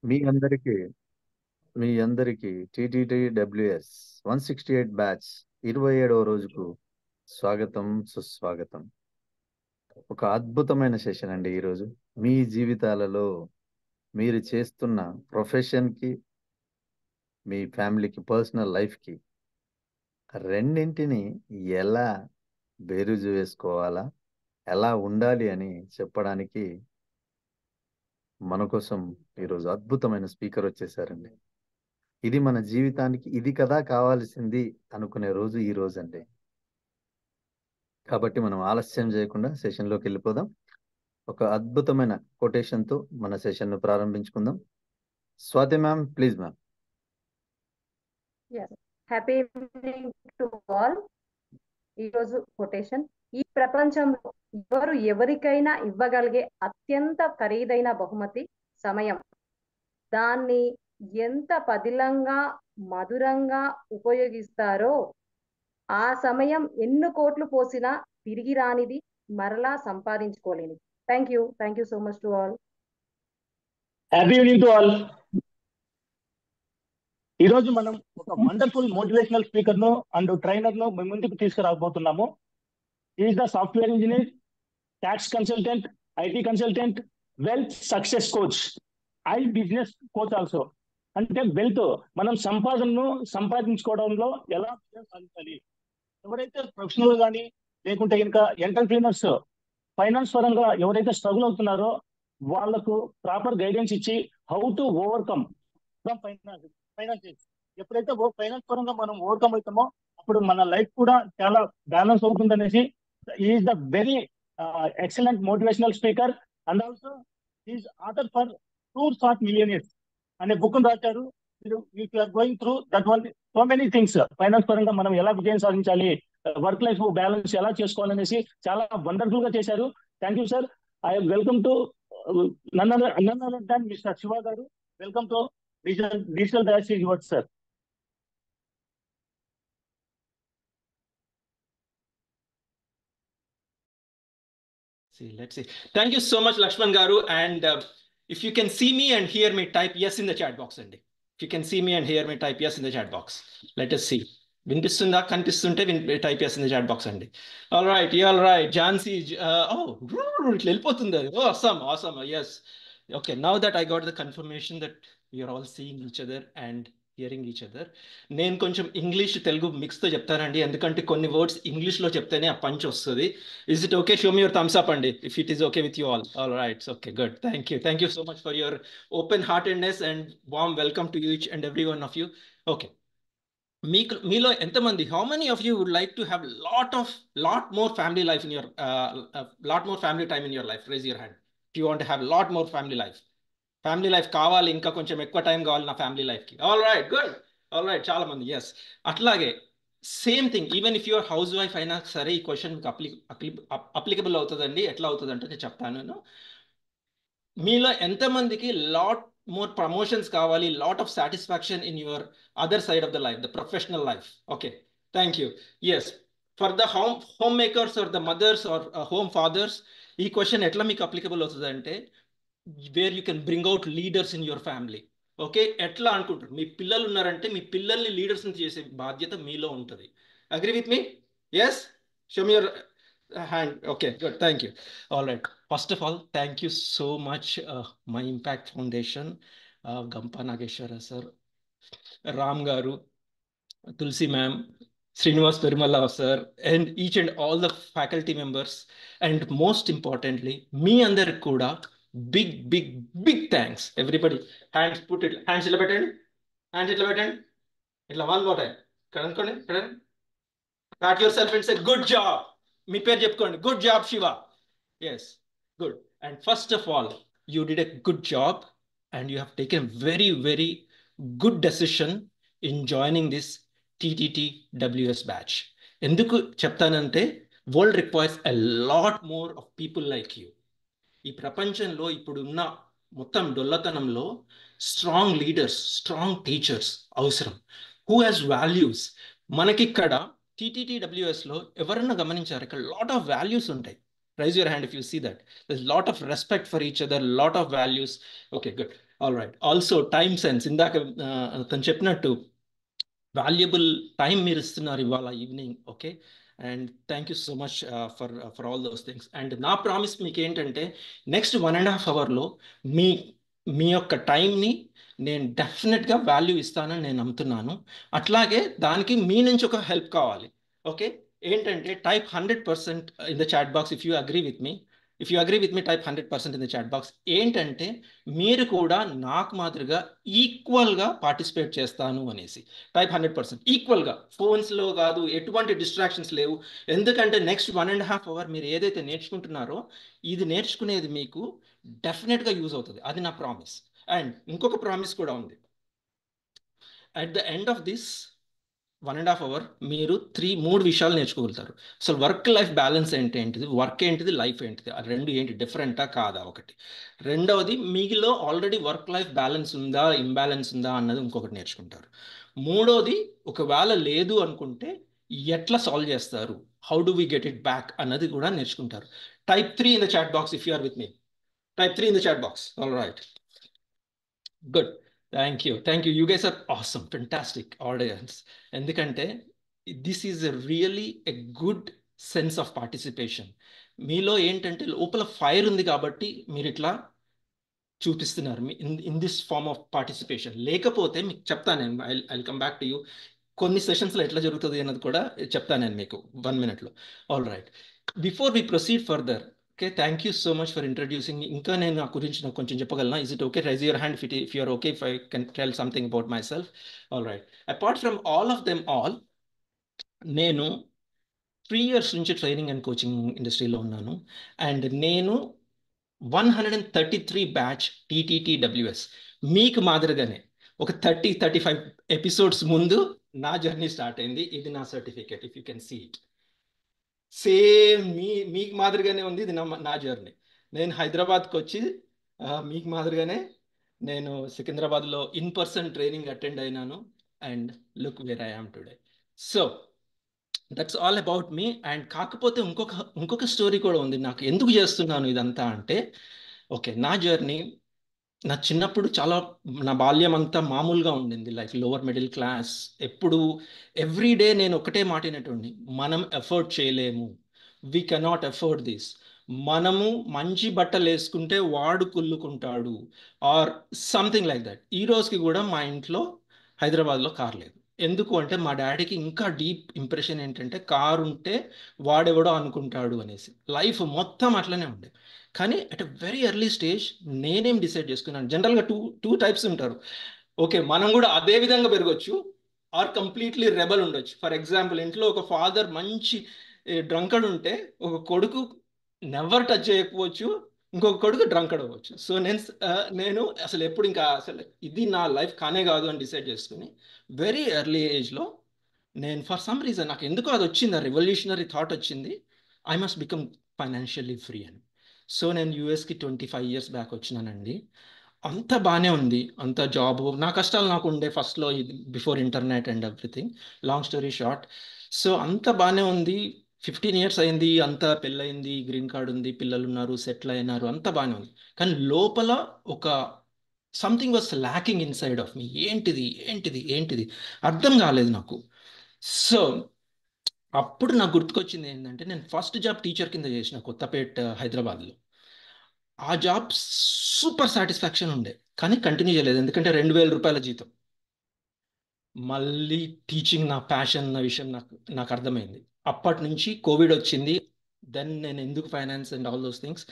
మీ అందరికీ TTTWS 168 batch 27వ రోజుకు స్వాగతం, సుస్వాగతం. ఒక అద్భుతమైన సెషన్ అండి ఈరోజు. మీ జీవితాలలో మీరు చేస్తున్న ప్రొఫెషన్కి, మీ ఫ్యామిలీకి, పర్సనల్ లైఫ్కి రెండింటిని ఎలా బేరుజు వేసుకోవాలా, ఎలా ఉండాలి అని చెప్పడానికి మన కోసం ఈరోజు అద్భుతమైన స్పీకర్ వచ్చేసారండి. ఇది మన జీవితానికి ఇది కదా కావాల్సింది అనుకునే రోజు ఈ రోజు అండి. కాబట్టి మనం ఆలస్యం చేయకుండా సెషన్లోకి వెళ్ళిపోదాం. ఒక అద్భుతమైన కొటేషన్తో మన సెషన్ను ప్రారంభించుకుందాం. Swathi ma'am, please ma'am. Happy evening to all. ఈరోజు కొటేషన్: ఈ ప్రపంచంలో ఎవరు ఎవరికైనా ఇవ్వగలిగే అత్యంత ఖరీదైన బహుమతి సమయం. దాన్ని ఎంత పదిలంగా మధురంగా ఉపయోగిస్తారో ఆ సమయం ఎన్ని కోట్లు పోసినా తిరిగి రానిది, మరలా సంపాదించుకోలేనిది. Thank you so much to all. Happy evening to all. ఈ రోజు మనం ఒక వండర్ఫుల్ మోటివేషనల్ స్పీకర్ ను అండ్ ట్రైనర్ ను మీ ముందుకు తీసుకురాబోతున్నాము. Is the software engineer, tax consultant, IT consultant, wealth success coach, business coach also. అంటే వెల్త్ మనం సంపాదనను సంపాదించుకోవడంలో ఎలా సాధించాలి, ఎవరైతే ప్రొఫెషనల్ కానీ లేకుంటే ఇంకా ఎంటర్ప్రీనర్స్ ఫైనాన్స్ పరంగా ఎవరైతే స్ట్రగుల్ అవుతున్నారో వాళ్లకు ప్రాపర్ గైడెన్స్ ఇచ్చి how to overcome from finances. ఎప్పుడైతే ఫైనాన్స్ పరంగా మనం ఓవర్కమ్ అవుతామో అప్పుడు మన లైఫ్ కూడా చాలా బ్యాలెన్స్ అవుతుంది అనేసి is the very excellent motivational speaker and also is author for tours of millionaires అనే బుక్ రాశారు. Going through that one so many things. Finance పరంగా మనం ఎలా విజయం సాధించాలి, వర్క్ లైఫ్ బ్యాలెన్స్ ఎలా చేసుకోవాలనేసి చాలా వండర్ఫుల్ గా చేశారు. Thank you sir. I welcome to mister Shiva garu. Welcome to digital dash is what, sir? Let's see. Thank you so much, Lakshman Garu. And if you can see me and hear me, type yes in the chat box, Andy. If you can see me and hear me, type yes in the chat box. Let us see. Vinpistunda kanpistunte type yes in the chat box, Andy. All right, Jansi. Itla velipotunda. Oh, awesome. Yes. Okay, now that I got the confirmation that we are all seeing each other and hearing each other, నేను కొంచెం English Telugu మిక్స్తో చెప్తానండి, ఎందుకంటే కొన్ని words ఇంగ్లీష్లో చెప్తేనే ఆ punch వస్తుంది. Is it okay? Show me your thumbs up అండి if it is okay with you all right. Okay, good. Thank you so much for your open heartedness and warm welcome to each and every one of you. Okay, మీలో ఎంతమంది, how many of you would like to have lot more family life in your lot more family time in your life? Raise your hand if you want to have lot more family life కావాలి, ఇంకా కొంచెం ఎక్కువ time కావాలి నా family లైఫ్కి. All right, good. All right, చాలా మంది. Yes, అట్లాగే same thing even if your house wife అయినా సరే ఈ క్వశ్చన్ మీకు అప్లికబుల్ అవుతుందండి. ఎట్లా అవుతుంది అంటే నేను చెప్తాను. మీలో ఎంతమందికి లాట్ మోర్ ప్రమోషన్స్ కావాలి, lot of satisfaction in your other side of the life, the professional life? Okay, thank you. Yes, for the home makers or the mothers or home fathers ఈ క్వశ్చన్ ఎట్లా మీకు applicable అవుతుంది అంటే where you can bring out leaders in your family. Okay, ఎట్లా అనుకుంటారు? మీ పిల్లలు ఉన్నారంటే మీ పిల్లల్ని లీడర్స్ని చేసే బాధ్యత మీలో ఉంటుంది. Agree with me? Yes, show me your hand. Okay, good. Thank you. All right, first of all thank you so much my impact foundation, Gampa Nageswara sir, Ram గారు, Tulasi ma'am, Srinivas Perimala sir, and each and all the faculty members, and most importantly me andaru kuda big thanks. Everybody hands illa pettandi, itla one more time kanunkoni, pat yourself and say good job. Me per cheptukondi, good job Shiva. Yes, good. And first of all, you did a good job and you have taken very good decision in joining this TTTWS batch. ఎందుకు చెప్తానంటే world requires a lot more of people like you. ఈ ప్రపంచంలో ఇప్పుడున్న మొత్తం డొల్లతనంలో strong leaders, strong teachers అవసరం, who has values. మనకిక్కడ TTTWSలో ఎవరన్నా గమనించారు, ఇక్కడ లాట్ ఆఫ్ వాల్యూస్ ఉంటాయి. Raise your hand if you see that. There's a lot of respect for each other, lot of values. Okay, good. All right. Also, time sense. ఇందాక తను చెప్పినట్టు valuable time మీరు ఇస్తున్నారు ఇవాళ evening. Okay, and thank you so much for all those things. And నా promise మీకు ఏంటంటే next 1.5 అవర్లో మీ మీ యొక్క టైంని నేను డెఫినెట్గా వాల్యూ ఇస్తానని నేను నమ్ముతున్నాను. అట్లాగే దానికి మీ నుంచి ఒక హెల్ప్ కావాలి. ఓకే, ఏంటంటే type 100% in the chat box if you agree with me. If you agree with me type 100% in the chat box. ఏంటంటే మీరు కూడా నాకు మాదిరిగా ఈక్వల్గా పార్టిసిపేట్ చేస్తాను అనేసి టైప్ 100% ఈక్వల్గా. ఫోన్స్లో కాదు, ఎటువంటి డిస్ట్రాక్షన్స్ లేవు. ఎందుకంటే నెక్స్ట్ 1.5 అవర్ మీరు ఏదైతే నేర్చుకుంటున్నారో ఇది నేర్చుకునేది మీకు డెఫినెట్గా యూజ్ అవుతుంది. అది నా ప్రామిస్. అండ్ ఇంకొక ప్రామిస్ కూడా ఉంది. At the end of this 1.5 hour మీరు 3 విషయాలు నేర్చుకోగలుగుతారు. అసలు వర్క్ లైఫ్ బ్యాలెన్స్ ఏంటిది, వర్క్ ఏంటిది, లైఫ్ ఏంటిది, ఆ రెండు ఏంటి, డిఫరెంటా కాదా ఒకటి. రెండవది మీలో ఆల్రెడీ వర్క్ లైఫ్ బ్యాలెన్స్ ఉందా, ఇంబ్యాలెన్స్ ఉందా అన్నది ఇంకొకటి నేర్చుకుంటారు. మూడోది ఒకవేళ లేదు అనుకుంటే ఎట్లా సాల్వ్ చేస్తారు, how do we get it back అన్నది కూడా నేర్చుకుంటారు. Type 3 in the chat box if you are with me. Type 3 in the chat box. All right, good. Thank you, thank you. You guys are awesome, fantastic audience. ఎందుకంటే this is really a good sense of participation. మీలో ఏంటంటే లోపల fire ఉంది కాబట్టి మీరు ఇట్లా చూపిస్తున్నారు in this form of participation. లేకపోతే మీకు చెప్తాను నేను, I come back to you. కొన్ని సెషన్స్లో ఎట్లా జరుగుతుంది అన్నది కూడా చెప్తాను నేను మీకు 1 minute. All right, before we proceed further. Okay, thank you so much for introducing. ఇంకా నేను నా గురించి నాకు కొంచెం చెప్పగలనా? Is it okay? Raise your hand if you're okay, if I can tell something about myself. All right, apart from all of them all, నేను 3 years నుంచి training and coaching ఇండస్ట్రీలో ఉన్నాను. అండ్ నేను 133 బ్యాచ్ TTTWS మీకు మాదిరిగానే ఒక 30-35 episodes ముందు నా జర్నీ స్టార్ట్ అయింది. ఇది నా certificate, if you can see it. Same మీకు మాదిరిగానే ఉంది ఇది నా జర్నీ. నేను హైదరాబాద్కి వచ్చి మీకు మాదిరిగానే నేను సికింద్రాబాద్లో ఇన్-పర్సన్ ట్రైనింగ్ అటెండ్ అయినాను. And look where I am today. So that's all about me. And కాకపోతే ఇంకొక స్టోరీ కూడా ఉంది. నాకు ఎందుకు చేస్తున్నాను ఇదంతా అంటే, ఓకే, నా జర్నీ, నా చిన్నప్పుడు చాలా, నా బాల్యం అంతా మామూలుగా ఉండింది. Like lower middle class. ఎప్పుడు ఎవ్రీడే నేను ఒకటే మాట వినేటోడిని, మనం ఎఫోర్డ్ చేయలేము, వీ కెనాట్ ఎఫోర్డ్ దిస్. మనము మంచి బట్టలు వేసుకుంటే వాడు కుళ్ళుకుంటాడు, ఆర్ సంథింగ్ లైక్ దట్. ఈ రోజుకి కూడా మా ఇంట్లో హైదరాబాద్లో కార్ లేదు. ఎందుకు అంటే మా డాడీకి ఇంకా డీప్ ఇంప్రెషన్ ఏంటంటే కారు ఉంటే వాడెవడో అనుకుంటాడు అనేసి. లైఫ్ మొత్తం అట్లనే ఉండే. కానీ at a very early stage నేనేం డిసైడ్ చేసుకున్నాను, జనరల్గా టూ టైప్స్ ఉంటారు. ఓకే, మనం కూడా అదే విధంగా పెరగచ్చు, ఆర్ కంప్లీట్లీ రెబల్ ఉండొచ్చు. ఫర్ ఎగ్జాంపుల్, ఇంట్లో ఒక ఫాదర్ మంచి డ్రంకడ్ ఉంటే ఒక కొడుకు నెవర్ టచ్ చేయకపోవచ్చు, ఇంకొక కొడుకు డ్రంకడ్ అవ్వచ్చు. సో నేను అసలు ఎప్పుడు ఇంకా అసలు ఇది నా లైఫ్ కానే కాదు అని డిసైడ్ చేసుకుని వెరీ ఎర్లీ ఏజ్లో నేను ఫర్ సమ్ రీజన్ నాకు ఎందుకో అది వచ్చింది, ఆ రెవల్యూషనరీ థాట్ వచ్చింది, I must become financially free అని. సో నేను యూఎస్కి 25 years బ్యాక్ వచ్చినానండి. అంత బాగానే ఉంది, అంత జాబ్, నా కష్టాలు నాకు ఉండే ఫస్ట్లో, before internet and everything. Long story short, so అంత బాగానే ఉంది. 15 years అయింది, అంతా పెళ్ళయింది, గ్రీన్ కార్డ్ ఉంది, పిల్లలు ఉన్నారు, సెటిల్ అయినారు, అంత బాగానే ఉంది. కానీ లోపల ఒక something was lacking inside of me. ఏంటిది ఏంటిది ఏంటిది అర్థం కాలేదు నాకు. సో అప్పుడు నాకు గుర్తుకొచ్చింది ఏంటంటే, నేను ఫస్ట్ జాబ్ టీచర్ కింద చేసిన కొత్తపేట హైదరాబాద్లో. ఆ జాబ్ సూపర్ సాటిస్ఫాక్షన్ ఉండే, కానీ కంటిన్యూ చేయలేదు, ఎందుకంటే 2,000 రూపాయల జీతం. మళ్ళీ టీచింగ్ నా ప్యాషన్ అన్న విషయం నాకు అర్థమైంది. అప్పటి నుంచి కోవిడ్ వచ్చింది. దెన్ నేను ఎందుకు finance and all those things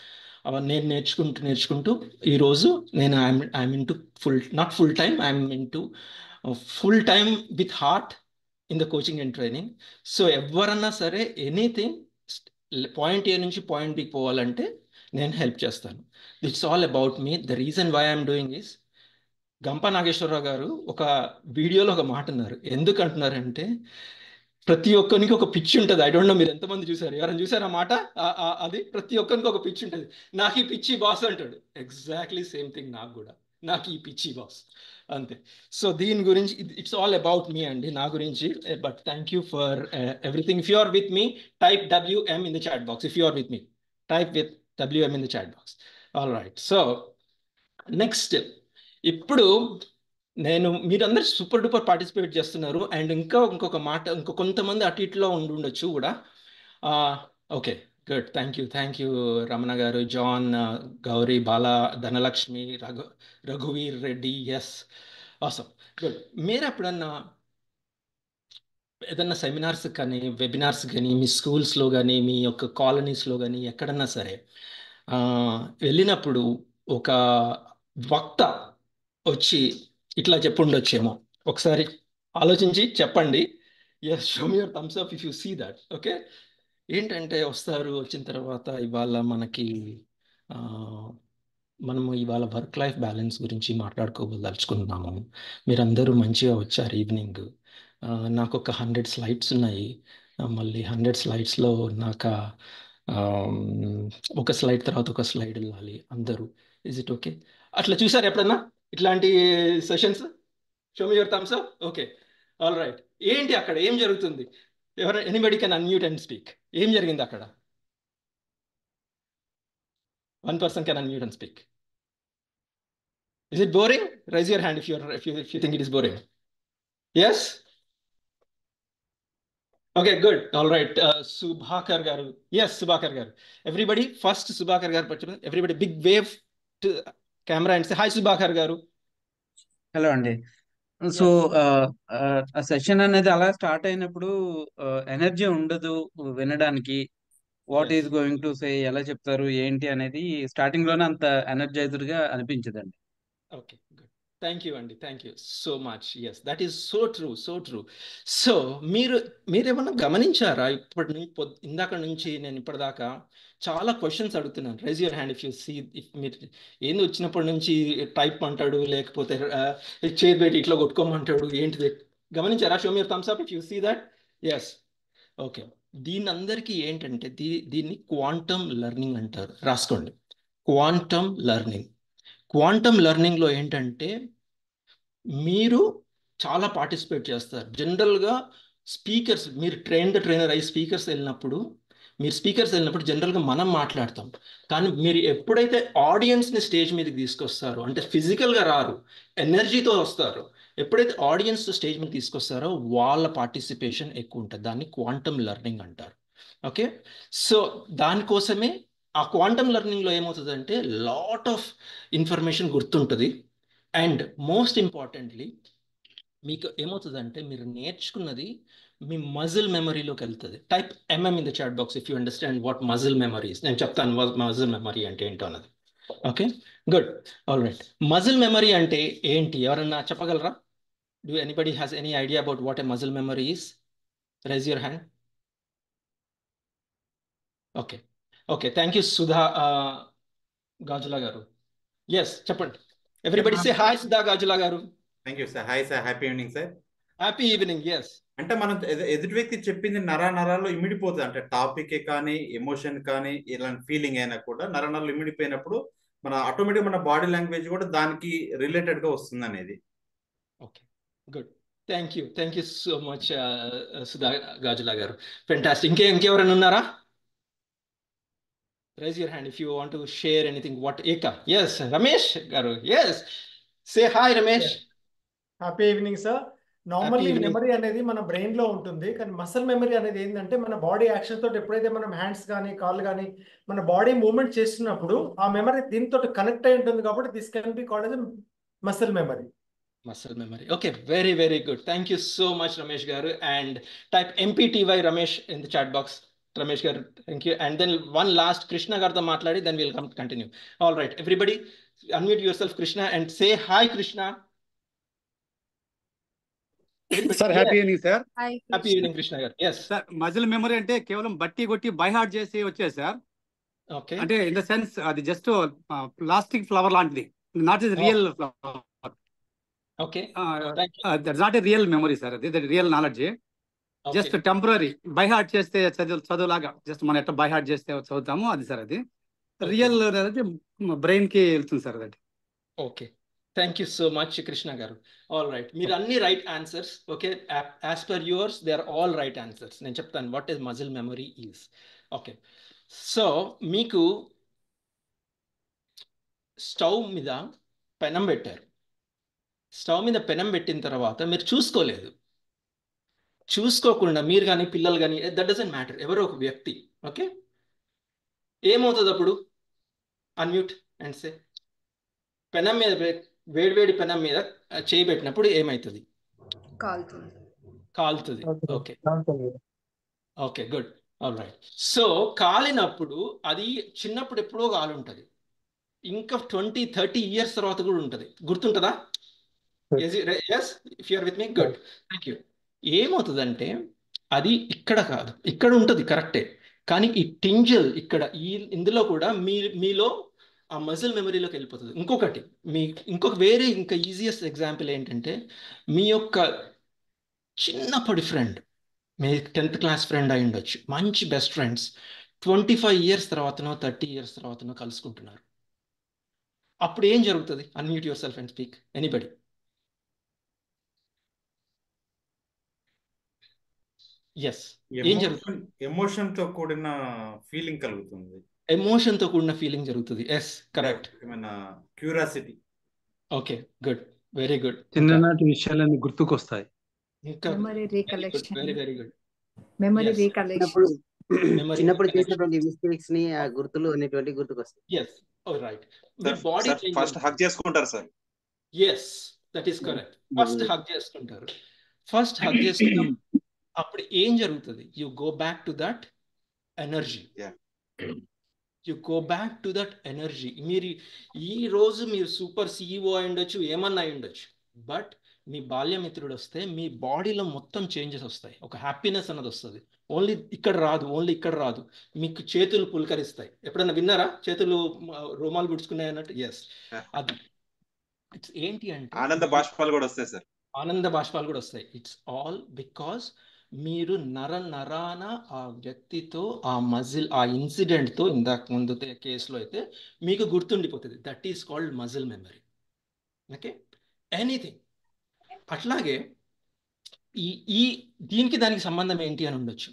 నేను నేర్చుకుంటూ ఈరోజు నేను I'm in to not full time, I'm in to full time with heart in the coaching and training. So ఎవరన్నా సరే ఎనీథింగ్ పాయింట్ ఏ నుంచి పాయింట్ బికి పోవాలంటే నేను హెల్ప్ చేస్తాను. It's all about me. The reason why I'm doing is, Gampa Nageswararao గారు ఒక వీడియోలో ఒక మాట అన్నారు. ఎందుకు అంటున్నారంటే, ప్రతి ఒక్కరికి ఒక పిచ్చి ఉంటుంది. ఐ డోంట్ నో మీరు ఎంతమంది చూసారు, ఎవరైనా చూసారా మాట? అది ప్రతి ఒక్కరికి ఒక పిచ్చి ఉంటుంది. నాకు ఈ పిచ్చి బాస్ అంటాడు. ఎగ్జాక్ట్లీ సేమ్ థింగ్ నాకు కూడా, నాకు ఈ పిచ్చి బాస్ అంతే. సో దీని గురించి ఇట్స్ ఆల్ అబౌట్ మీ అండి, నా గురించి. But thank you for everything. If you are with me, type WM in the chat box if you are with me. Type with WM in the chat box. All right. So next ఇప్పుడు నేను మీరందరూ super duper participate చేస్తున్నారు. And ఇంకొక మాట కొంతమంది అటు ఇటులో ఉండొచ్చు కూడా. Okay, good. Thank you Ramana garu, John, Gauri, Bala, Dhanalakshmi, రఘువీర్ రెడ్డి. Yes, awesome, good. మీరు ఎప్పుడన్నా ఏదన్నా సెమినార్స్ కానీ వెబినార్స్ కానీ మీ స్కూల్స్లో కానీ మీ యొక్క కాలనీస్లో కానీ ఎక్కడన్నా సరే వెళ్ళినప్పుడు ఒక వక్త వచ్చి ఇట్లా చెప్పుండొచ్చేమో, ఒకసారి ఆలోచించి చెప్పండి. Yes, show me your thumbs up if you see that. Okay, ఏంటంటే వచ్చిన తర్వాత ఇవాళ మనము ఇవాళ వర్క్ లైఫ్ బ్యాలెన్స్ గురించి మాట్లాడుకోదలుచుకుంటున్నాము. మీరందరూ మంచిగా వచ్చారు ఈవినింగ్. నాకు ఒక 100 స్లైడ్స్ ఉన్నాయి. మళ్ళీ 100 స్లైడ్స్లో నాకు ఒక స్లైడ్ తర్వాత ఒక స్లైడ్ వెళ్ళాలి అందరూ. Is it okay? అట్లా చూసారు ఎప్పుడన్నా ఇట్లాంటి sessions? Show me your thumbs up. Okay, all right. ఏంటి అక్కడ ఏం జరుగుతుంది? Anybody can unmute and speak. ఏం జరిగింది అక్కడ? One person can unmute and speak. Is it boring? Raise your hand if you think it is boring. Yes? Okay, good. All right. Subhakar garu. Yes, Subhakar garu. Everybody, first Subhakar garu. Everybody, big wave to camera and say hi, Subhakar garu. Hello అండి. So ఆ session అనేది అలా start అయినప్పుడు energy ఉండదు వినడానికి. What is going to say, ఎలా చెప్తారు ఏంటి అనేది స్టార్టింగ్ లోనే అంత ఎనర్జైజర్ గా అనిపించదండి. Okay, good. థ్యాంక్ యూ అండి, thank you so much. Yes, that is so true, so true. So మీరేమన్నా గమనించారా? ఇందాక నుంచి నేను ఇప్పటిదాకా చాలా క్వశ్చన్స్ అడుగుతున్నాను. Raise your hand if you see. If మీరు ఏంది వచ్చినప్పటి నుంచి టైప్ అంటాడు, లేకపోతే చేతి పెట్టి ఇట్లా కొట్టుకోమంటాడు, ఏంటిది గమనించారా? Show me your thumbs up if you see that. Yes, okay. దీని అందరికీ ఏంటంటే దీన్ని క్వాంటమ్ లెర్నింగ్ అంటారు. రాసుకోండి, క్వాంటమ్ లెర్నింగ్. క్వాంటమ్ లెర్నింగ్లో ఏంటంటే మీరు చాలా పార్టిసిపేట్ చేస్తారు. జనరల్గా స్పీకర్స్, మీరు ట్రైనర్ అయ్యి స్పీకర్స్ వెళ్ళినప్పుడు జనరల్గా మనం మాట్లాడతాం. కానీ మీరు ఎప్పుడైతే ఆడియన్స్ని స్టేజ్ మీదకి తీసుకొస్తారో, అంటే ఫిజికల్గా రారు, ఎనర్జీతో వస్తారు, ఎప్పుడైతే ఆడియన్స్ స్టేజ్ మీద తీసుకొస్తారో వాళ్ళ పార్టిసిపేషన్ ఎక్కువ ఉంటుంది. దాన్ని క్వాంటమ్ లెర్నింగ్ అంటారు. ఓకే, సో దానికోసమే ఆ క్వాంటమ్ లెర్నింగ్లో ఏమవుతుందంటే లాట్ ఆఫ్ ఇన్ఫర్మేషన్ గుర్తుంటుంది. అండ్ మోస్ట్ ఇంపార్టెంట్లీ మీకు ఏమవుతుందంటే మీరు నేర్చుకున్నది మీ మజిల్ మెమరీలోకి వెళ్తుంది. Type MM in the chat box if you understand what muscle memories. నేను చెప్తాను మజిల్ మెమరీ అంటే ఏంటో అన్నది. Okay, good. All right. Muscle memory అంటే ఏంటి? ఎవరన్నా చెప్పగలరా? Do anybody has any idea about what a muscle memory is? Rise your hand. Okay, okay, thank you Sudha Gajula garu. Yes, చెప్పండి. Everybody say hi Sudha Gajula garu. Thank you sir. Hi sir, happy evening sir. Happy evening. Yes, అంటే మనం ఎదుటి వ్యక్తి చెప్పింది నరాల్లో ఇమిడిపోతుంది. అంటే topic కానీ emotion కానీ ఇలాంటి ఫీలింగ్ అయినా కూడా నరాల్లో ఇమిడిపోయినప్పుడు మన ఆటోమేటిక్ మన బాడీ లాంగ్వేజ్ కూడా దానికి రిలేటెడ్ గా వస్తుంది అనేది. Okay, good. Thank you so much Sudha Gajula గారు. ఫెంటాస్టిక్. ఇంకెవరైనా ఉన్నారా? Raise your hand if you want to share anything. What Eka? Yes, Ramesh garu. Yes, say hi, Ramesh. Happy evening sir. Normally memory అనేది మన brain లో ఉంటుంది, కానీ muscle memory అనేది ఏంటంటే మన బాడీ యాక్షన్ తోటి ఎప్పుడైతే మనం హ్యాండ్స్ కానీ కాళ్ళు కానీ మన బాడీ మూవ్మెంట్ చేస్తున్నప్పుడు ఆ మెమరీ దీంతో కనెక్ట్ అయి ఉంటుంది. కాబట్టి this can be called as muscle memory. Muscle memory. Okay, very, very good. Thank you so much, Ramesh garu. And type MPTY Ramesh in the chat box. Ramesh garu, thank you. And then one last Krishna gartho matladi, then we'll continue. All right, everybody unmute yourself, Krishna, and say hi, Krishna. Sir happy evening sir. Happy evening Krishna garu. Yes sir, muscle memory అంటే కేవలం బట్టి కొట్టి by heart చేసి వచ్చేది sir. Okay, అంటే in the sense అది just plastic flower లాంటిది, not is real flower. Okay, that's not a real memory sir. అది real knowledge. Just temporary by heart చేస్తే చదువులాగా జస్ట్ మనం ఎట్లా బై హార్ట్ చేస్తే చదువుతాము అది సార్. అది రియల్ అనేది బ్రెయిన్ కి వెళ్తుంది సార్. అది okay, thank you so much Krishna గారు. ఆల్ రైట్, మీరు అన్ని right answers. Okay, as per yours they are all right answers. నేను చెప్తాను what is muscle memory is. Okay, so మీకు స్టవ్ మీద పెనం పెట్టారు. స్టవ్ మీద పెనం పెట్టిన తర్వాత మీరు చూసుకోలేదు. చూసుకోకుండా మీరు కానీ పిల్లలు కానీ, దట్ డజంట్ మ్యాటర్, ఎవరో ఒక వ్యక్తి, ఓకే, ఏమవుతుంది అప్పుడు? Unmute and say. పెనం మీద వేడివేడి పెనం మీద చేయి పెట్టినప్పుడు ఏమవుతుంది? కాలుతుంది. Okay okay, good, all right. So కాలినప్పుడు అది చిన్నప్పుడు ఎప్పుడో కాలుంటుంది, ఇంకా 20-30 years తర్వాత కూడా ఉంటుంది. గుర్తుంటుందా? Yes, if you're with me, good, thank you. ఏమవుతుందంటే అది ఇక్కడ కాదు, ఇక్కడ ఉంటుంది కరెక్టే, కానీ ఈ టింజల్ ఇక్కడ ఇందులో కూడా మీలో ఆ మజిల్ మెమరీలోకి వెళ్ళిపోతుంది. ఇంకొకటి ఇంకా ఈజియెస్ట్ ఎగ్జాంపుల్ ఏంటంటే, మీ యొక్క చిన్నప్పటి ఫ్రెండ్, మీ 10th class ఫ్రెండ్ అయి ఉండొచ్చు, మంచి బెస్ట్ ఫ్రెండ్స్, 25 years తర్వాతనో 30 years తర్వాతనో కలుసుకుంటున్నారు. అప్పుడు ఏం జరుగుతుంది? Unmute your self and speak, anybody. Yes, ఏం జరుగుతుంది? ఎమోషన్ తో కూడిన ఫీలింగ్ కలుగుతుంది. ఎమోషన్ తో కూడిన ఫీలింగ్ జరుగుతుంది. Yes, correct. Curiosity. Okay, good, very good. చిన్ననాటి విషయాలన్నీ గుర్తుకొస్తాయి. ఇంకా very very good. Memory Yes. Recollection. చిన్నప్పుడు చేసినటువంటి మిస్టేక్స్ ని ఆ గుర్తులు అనేటువంటి గుర్తుకొస్తాయి. Yes, all right. The body first hug చేసుకుంటారు sir. Yes, that is correct. First hug చేసుకుంటారు. ఫస్ట్ హగ్ చేసుకున్న అప్పుడు ఏం జరుగుతుంది? You go back to that energy. You go back to that energy. మీరు ఈ రోజు మీరు సూపర్ CEO అయి ఉండొచ్చు, ఏమన్నా అయి ఉండొచ్చు, బట్ మీ బాల్యమిత్రుడు వస్తే మీ బాడీలో మొత్తం చేంజెస్ వస్తాయి. ఒక హ్యాపీనెస్ అన్నది వస్తుంది. ఓన్లీ ఇక్కడ రాదు, మీకు చేతులు పులకరిస్తాయి. ఎప్పుడన్నా విన్నారా చేతులు రోమాలు గుడుచుకున్నాయి అన్నట్టు? ఎస్, అది ఇట్స్ ఏంటి అంటే ఆనంద బాష్పాలు కూడా వస్తాయి సార్. ఆనంద బాష్పాలు కూడా వస్తాయి. ఇట్స్ ఆల్ బికాస్ మీరు నరాన ఆ వ్యక్తితో, ఆ మజిల్, ఆ ఇన్సిడెంట్తో, ఇందాక ముందు కేసులో అయితే మీకు గుర్తుండిపోతుంది. That is called muscle memory. Okay, anything. అట్లాగే ఈ దీనికి దానికి సంబంధం ఏంటి అని ఉండొచ్చు.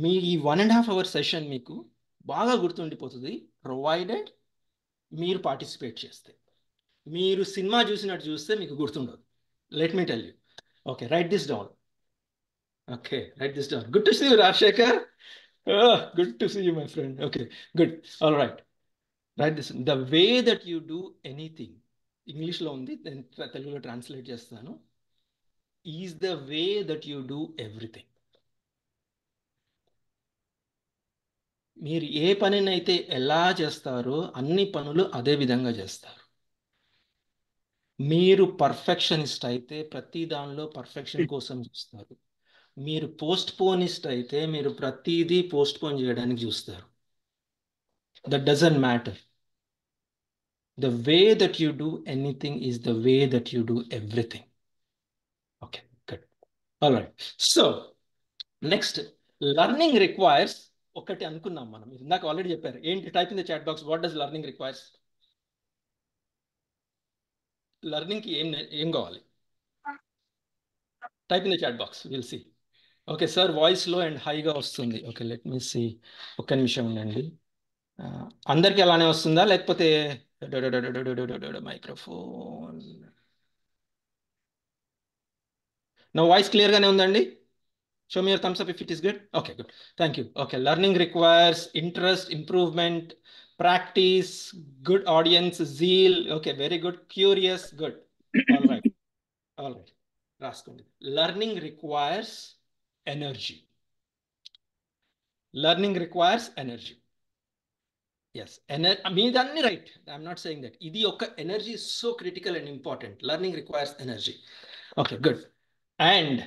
మీ ఈ 1.5 hour సెషన్ మీకు బాగా గుర్తుండిపోతుంది, ప్రొవైడెడ్ మీరు పార్టిసిపేట్ చేస్తే. మీరు సినిమా చూసినట్టు చూస్తే మీకు గుర్తుండదు. Let me tell you. Okay, write this down. Okay, write this down. Good to see you, Rajasekhar. Good to see you my friend. Okay, good, all right. Write this. The way that you do anything, ఇంగ్లీష్లో ఉంది, నేను తెలుగులో translate చేస్తాను. Is the way that you do everything. మీరు ఏ పనినైతే ఎలా చేస్తారో అన్ని పనులు అదే విధంగా చేస్తారు. మీరు పర్ఫెక్షనిస్ట్ అయితే ప్రతి దానిలో పర్ఫెక్షన్ కోసం చూస్తారు. మీరు పోస్ట్పోనిస్ట్ అయితే మీరు ప్రతిదీ పోస్ట్పోన్ చేయడానికి చూస్తారు. That doesn't matter. The way that you do anything is the way that you do everything. Okay, good. All right. So, next, learning requires, ఒకటి అనుకున్నాం మనం, ఇందాక ఆల్రెడీ చెప్పారు. ఏంటి? Type in the chat box, what does learning requires? లెర్నింగ్కి ఏం కావాలి? Type in the chat box, will see. Okay sir, వాయిస్లో అండ్ హైగా వస్తుంది. Okay, let me see. ఒక్క నిమిషం ఉండండి. అందరికీ అలానే వస్తుందా, లేకపోతే మైక్రోఫోన్? నా వాయిస్ క్లియర్గానే ఉందండి? Show me your thumbs up if it is good. Okay, good, thank you. Okay, learning requires interest, improvement, practice, good audience, zeal. Okay, very good. Curious, good. All right, all right, రాసుకోండి. Learning requires energy. Learning requires energy. Yes, మీదన్నీ right. I'm not saying that. ఇది ఒక energy so critical and important. Learning requires energy. Okay, good. And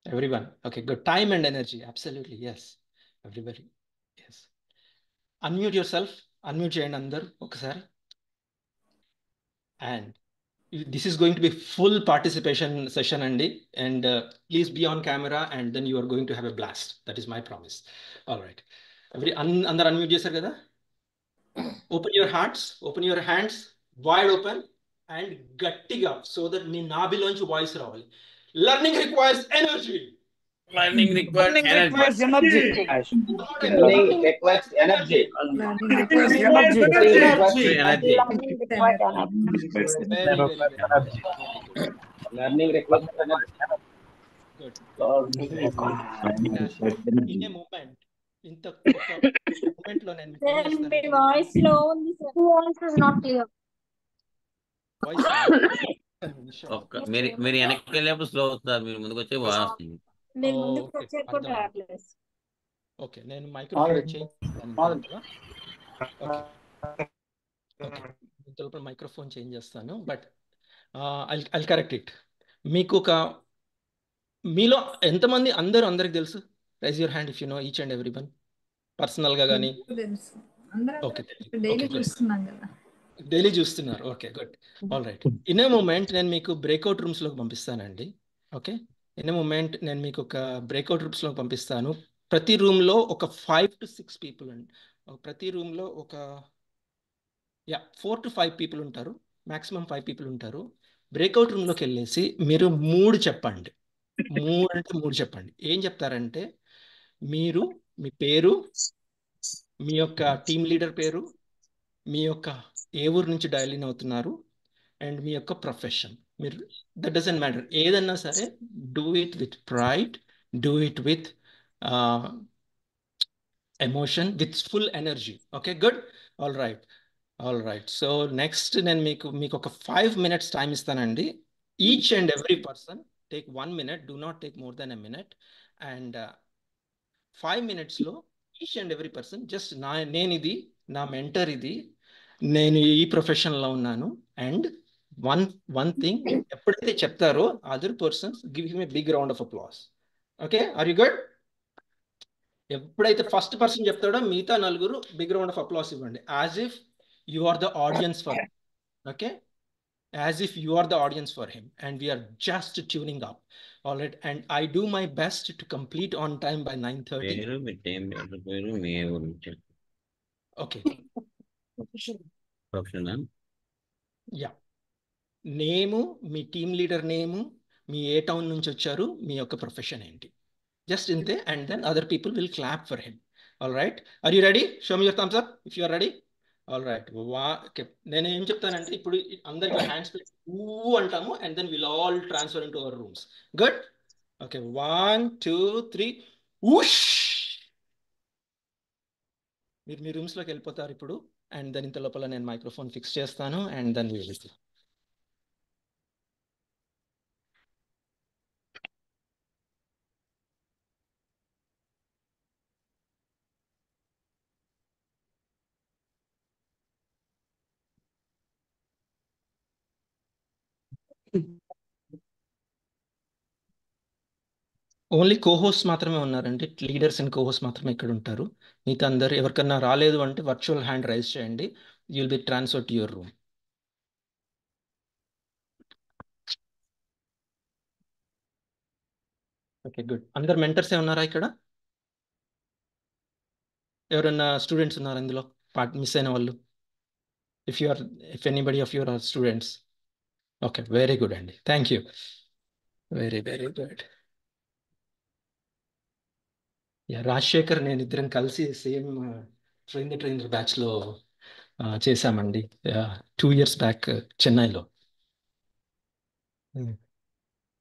everyone. Okay, good. Time and energy. Absolutely, yes. Everybody. Yes. Unmute yourself. Unmute చేయండి అందరు ఒకసారి. And this is going to be full participation session అండి. And please be on camera and then you are going to have a blast. That is my promise. All right. అందరు unmute చేశారు కదా? Open your hearts, open your hands wide open and గట్టిగా, so that me నాభిలోంచి voice రావాలి. Learning requires energy. Learning requires Learning energy. requires energy. Learning requires energy. Learning requires energy. Energy. Learning requires energy. Very, very, very good. Very good. Learning requires energy. Good. Fantastic. In a moment, ఇంత ఒక moment లో నేను ఏం Sir, మీ చేస్తానంటే voice లో ఉంది sir. Voice is not clear. Voice మీరు వెనక్కి వెళ్ళేప్పుడు స్లో అవుతారు, మీరు ముందుకు వచ్చే బాగా వస్తుంది. నేను ముందుకు వచ్చే కూడా రావట్లేదు. ఓకే, నేను microphone change okay microphone change చేస్తాను, బట్ ఐ కరెక్ట్ ఇట్. మీకు ఒక మీలో ఎంతమంది అందరికి తెలుసు? Raise your hand if you know each and every one personal గా కానీ. ఓకే, డైలీ చూస్తున్నారు. Okay, good. All right. In a moment నేను మీకు బ్రేక్అవుట్ రూమ్స్ లోకి పంపిస్తానండి. ఓకే, ఇన్ ఏ మూమెంట్ నేను మీకు ఒక బ్రేక్అవుట్ రూమ్స్ లోకి పంపిస్తాను. ప్రతి రూమ్ లో ఒక 5 to 6 పీపుల్ అండి. ప్రతి రూమ్ లో ఒక 4 to 5 పీపుల్ ఉంటారు, మాక్సిమం 5 పీపుల్ ఉంటారు. బ్రేక్అవుట్ రూమ్ లోకి వెళ్ళేసి మీరు 3 చెప్పండి. 3 చెప్పండి. ఏం చెప్తారంటే మీరు మీ పేరు, మీ యొక్క టీమ్ లీడర్ పేరు, మీ యొక్క ఏ ఊరు నుంచి డయల్ ఇన్ అవుతున్నారు, అండ్ మీ యొక్క ప్రొఫెషన్. మీరు దట్ డజంట్ మ్యాటర్, ఏదన్నా సరే do it with pride, do it with emotion, with full energy. Okay, good. All right. So next నేను మీకు ఒక 5 minutes టైం ఇస్తానండి. Each and every person take 1 minute, do not take more than a minute. And 5 minutes లో each and every person just నేను ఇది, నా mentor ఇది, నేను ఈ ప్రొఫెషన్లో ఉన్నాను, అండ్ వన్ థింగ్ ఎప్పుడైతే చెప్తారో other persons give him a big round of applause. Okay, are you good? ఎప్పుడైతే ఫస్ట్ పర్సన్ చెప్తాడో మిగతా 4 బిగ్ రౌండ్ ఆఫ్ అప్లాస్ ఇవ్వండి, as if you are the audience for. Okay, as if you are the audience for him and we are just tuning up. All right, and I do my best to complete on time by 9:30. Okay. Professional. Yeah. Name, మీ team leader name, మీ ఏ town నుంచి వచ్చారు, మీ యొక్క profession ఏంటి, just ఇంతే. And then other people will clap for him. All right, are you ready? Show me your thumbs up if you are ready. All right. నేను ఏం చెప్తానంటే ఇప్పుడు అందరికి హ్యాండ్స్ పెట్టి ఊ అంటాము, and then will all transfer in to our rooms. Good. Okay, 1 2 3 ఊష్. మీరు మీ రూమ్స్లోకి వెళ్ళిపోతారు ఇప్పుడు, అండ్ దెన్ ఇంత లోపల నేను మైక్రోఫోన్ ఫిక్స్ చేస్తాను, and then will listen. Only cohost మాత్రమే ఉన్నారండి, లీడర్స్ అండ్ కోహోస్ట్ మాత్రమే ఇక్కడ ఉంటారు. మిగతా అందరు ఎవరికన్నా రాలేదు అంటే వర్చువల్ హ్యాండ్ రైజ్ చేయండి, you will be transfer to your room. Okay, good. అందరు మెంటర్సే ఉన్నారా ఇక్కడ? ఎవరన్నా స్టూడెంట్స్ ఉన్నారా ఇందులో మిస్ అయిన వాళ్ళు? If anybody of your are students. Okay, very good అండి, thank you. Very very good. Rajasekhar నేను ఇద్దరం కలిసి సేమ్ ట్రైనర్ బ్యాచ్లో చేశామండి 2 years బ్యాక్ చెన్నైలో.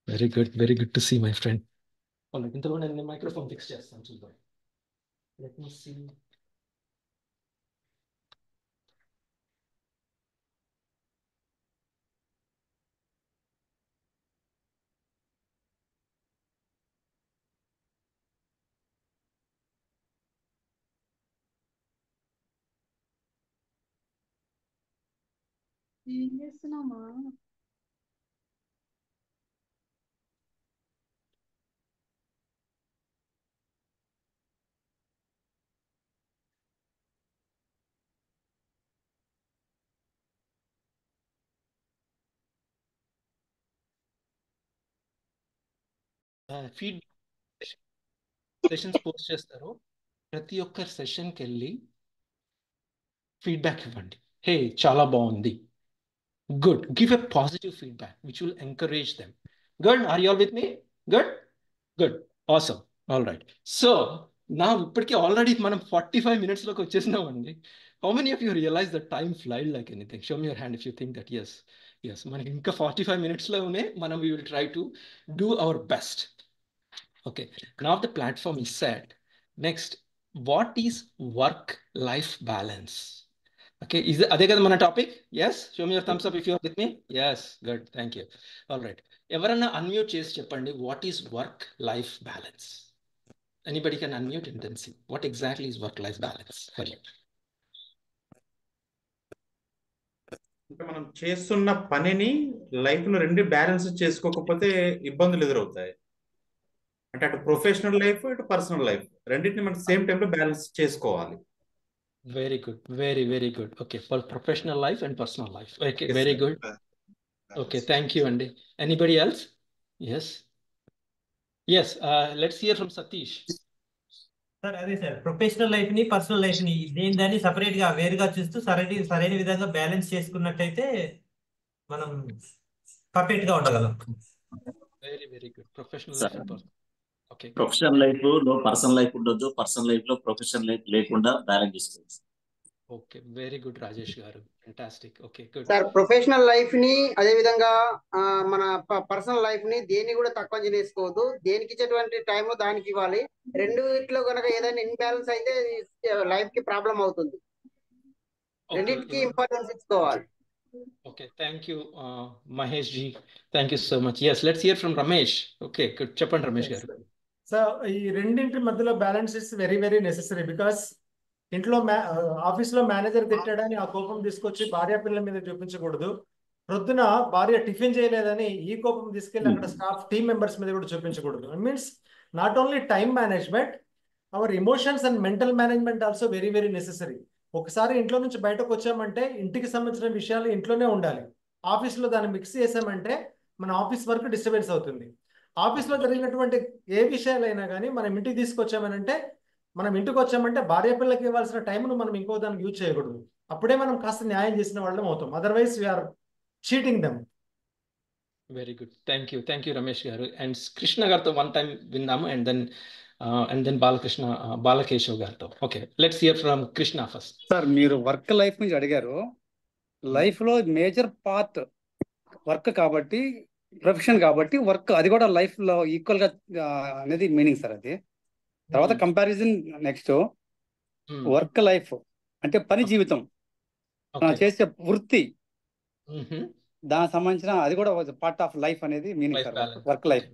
Very good to see my friend. ఇంతలో నేను మైక్రోఫోన్ ఫిక్స్ చేస్తాను, చూద్దాం. Let me see. ఏం చేస్తున్నామా? ఫీడ్ సెషన్స్ పోస్ట్ చేస్తారు, ప్రతి ఒక్క సెషన్కి వెళ్ళి ఫీడ్బ్యాక్ ఇవ్వండి. హే, చాలా బాగుంది. Good. Give a positive feedback which will encourage them. Good. Are you all with me? Good. Awesome. All right. So నా ఇప్పటికీ ఆల్రెడీ మనం 45 minutes లోకి వచ్చేసినామండి. How many of you realise the time flied like anything? Show me your hand if you think that yes మనకి ఇంకా 45 minutes-లోనే మనం we will try to do our best. Okay, now the platform is set. Next, what is work life balance? Okay, అదే కదా మన topic? Yes, show me your thumbs up if you are with me. Yes, good, thank you. All right, ఎవరన్నా unmute చేసి చెప్పండి, what is work life balance? Anybody can unmute and then see what exactly is work life balance for you. అంటే మనం చేస్తున్న పనిని life లో రెండు balance చేసుకోకపోతే ఇబ్బందులు ఎదురవుతాయి. అంటే అటు ప్రొఫెషనల్ లైఫ్, ఇటు పర్సనల్ లైఫ్ రెండింటిని మనం సేమ్ టైంలో బ్యాలెన్స్ చేసుకోవాలి. Very good, very good. Okay, for professional life and personal life. Okay, Yes, very sir. good. Okay, thank you, Andy. Anybody else? Yes, let's hear from Satish. Sir అదే sir, professional life ని personal life ని దాన్ని separate గా వేరుగా చూస్తూ సరైన విధంగా balance చేసుకున్నట్టయితే మనం పర్ఫెక్ట్ గా ఉండగలం. Very good. Professional life and personal. Okay. Professional life లో పర్సనల్ లైఫ్ ఉండొచ్చు, పర్సనల్ లైఫ్ లో ప్రొఫెషనల్ లైఫ్ లేకుండా బ్యాలెన్స్ చేసుకోవచ్చు. Okay, very good, Rajesh garu. Fantastic. Okay, good. Sir professional life ని అదే విధంగా మన పర్సనల్ లైఫ్ ని దేన్ని కూడా తక్కువ చేసుకోవద్దు. దేనికి ఇచ్చేటువంటి టైం దానికి ఇవ్వాలి. రెండిట్లో కనుక ఏదైనా ఇన్బ్యాలెన్స్ అయితే లైఫ్ కి ప్రాబ్లం అవుతుంది. రెండింటికి ఇంపార్టెన్స్ ఇచ్చుకోవాలి. Okay, thank you, Mahesh ji. Thank you so much. Yes, let's hear from Ramesh. Okay, good. Chappan Ramesh garu. So ఈ రెండింటి మధ్యలో balance is very necessary. Because ఇంట్లో ఆఫీస్లో మేనేజర్ తిట్టాడని ఆ కోపం తీసుకొచ్చి భార్య పిల్లల మీద చూపించకూడదు. ప్రొద్దున భార్య టిఫిన్ చేయలేదని ఈ కోపం తీసుకెళ్ళి అక్కడ స్టాఫ్ టీమ్ మెంబర్స్ మీద కూడా చూపించకూడదు. It means not only time management, our emotions and mental management also very necessary. ఒకసారి ఇంట్లో నుంచి బయటకు వచ్చామంటే ఇంటికి సంబంధించిన విషయాలు ఇంట్లోనే ఉండాలి. ఆఫీస్లో దాన్ని మిక్స్ చేసామంటే మన ఆఫీస్ వర్క్ డిస్టర్బెన్స్ అవుతుంది. ఆఫీస్లో జరిగినటువంటి ఏ విషయాలైనా కానీ మనం ఇంటికి తీసుకొచ్చామనంటే భార్య పిల్లలకి ఇవ్వాల్సిన టైంను మనం ఇంకో దానికి యూజ్ చేయకూడదు. అప్పుడే మనం కాస్త న్యాయం చేసిన వాళ్ళం అవుతాం. Otherwise we are cheating them. Very good. Thank you, Ramesh garu. And Krishna garto one time vindamu, and then Balakeshav garto. Okay, let's hear from Krishna first. Sir, మీరు వర్క్ లైఫ్ నుంచి అడిగారు. లైఫ్ లో మేజర్ పార్ట్ వర్క్ కాబట్టి, profession కాబట్టి work అది కూడా life లో equal గా అనేది మీనింగ్ సార్. అది తర్వాత కంపారిజన్ నెక్స్ట్ వర్క్ లైఫ్ అంటే పని జీవితం, చేసే వృత్తి, దానికి సంబంధించిన అది కూడా పార్ట్ ఆఫ్ లైఫ్ అనేది meaning sir, work life.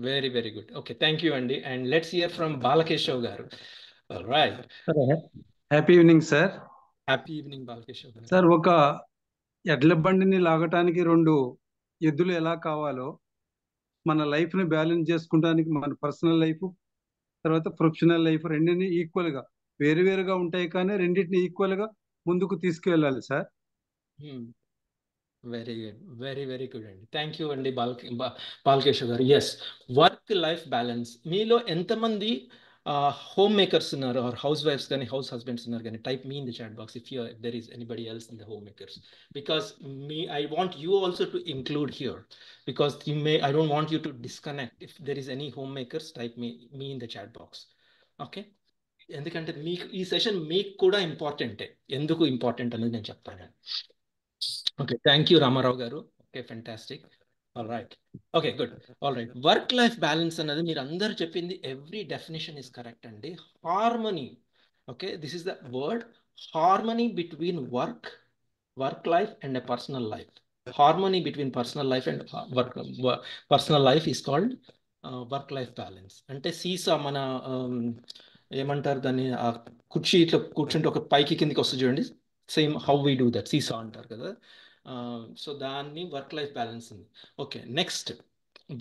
Very good. Okay, thank you, Andy. And let's hear from Balakeshav garu. All right. Happy evening sir. Happy evening, Balakeshav garu. Sir, ఒక ఎడ్ల బండిని లాగటానికి 2 ఎద్దులు ఎలా కావాలో మన లైఫ్ ని బ్యాలెన్స్ చేసుకోవడానికి మన పర్సనల్ లైఫ్ తర్వాత ప్రొఫెషనల్ లైఫ్ రెండింటిని ఈక్వల్ గా వేరుగా ఉంటాయి, కానీ రెండింటిని ఈక్వల్ గా ముందుకు తీసుకువెళ్ళాలి sir. Very good. Very good, Andy. Thank you, Andy. Balakeshav garu. Yes, work life balance. మీలో ఎంతమంది home makers unnaru or housewives gani house husbands unnaru gani type me in the chat box if there is anybody else in the homemakers, because I want you also to include here, because I don't want you to disconnect. If there is any homemakers, type me in the chat box. Okay, ఎందుకంటే మీకు ఈ session మీకు కూడా ఇంపార్టెంటే. ఎందుకు important అనేది నేను చెప్తాను. ఓకే, థ్యాంక్ యూ రామారావు గారు. Okay, fantastic. All right. Okay, good. All right, work life balance అన్నది మీరు అందరు చెప్పింది ఎవ్రీ డెఫినేషన్ ఇస్ కరెక్ట్ అండి. Harmony, okay, this is the word harmony between work life and a personal life. Harmony between personal life and personal life is called work life balance. అంటే సీసా, మన ఏమంటారు దాన్ని, కుర్చీ ఇట్లా కూర్చుంటే ఒక పైకి కిందికి వస్తుంది చూడండి, same how we do that, seesaw అంటారు కదా. సో దాన్ని వర్క్ లైఫ్ బ్యాలెన్స్ ఉంది. ఓకే, నెక్స్ట్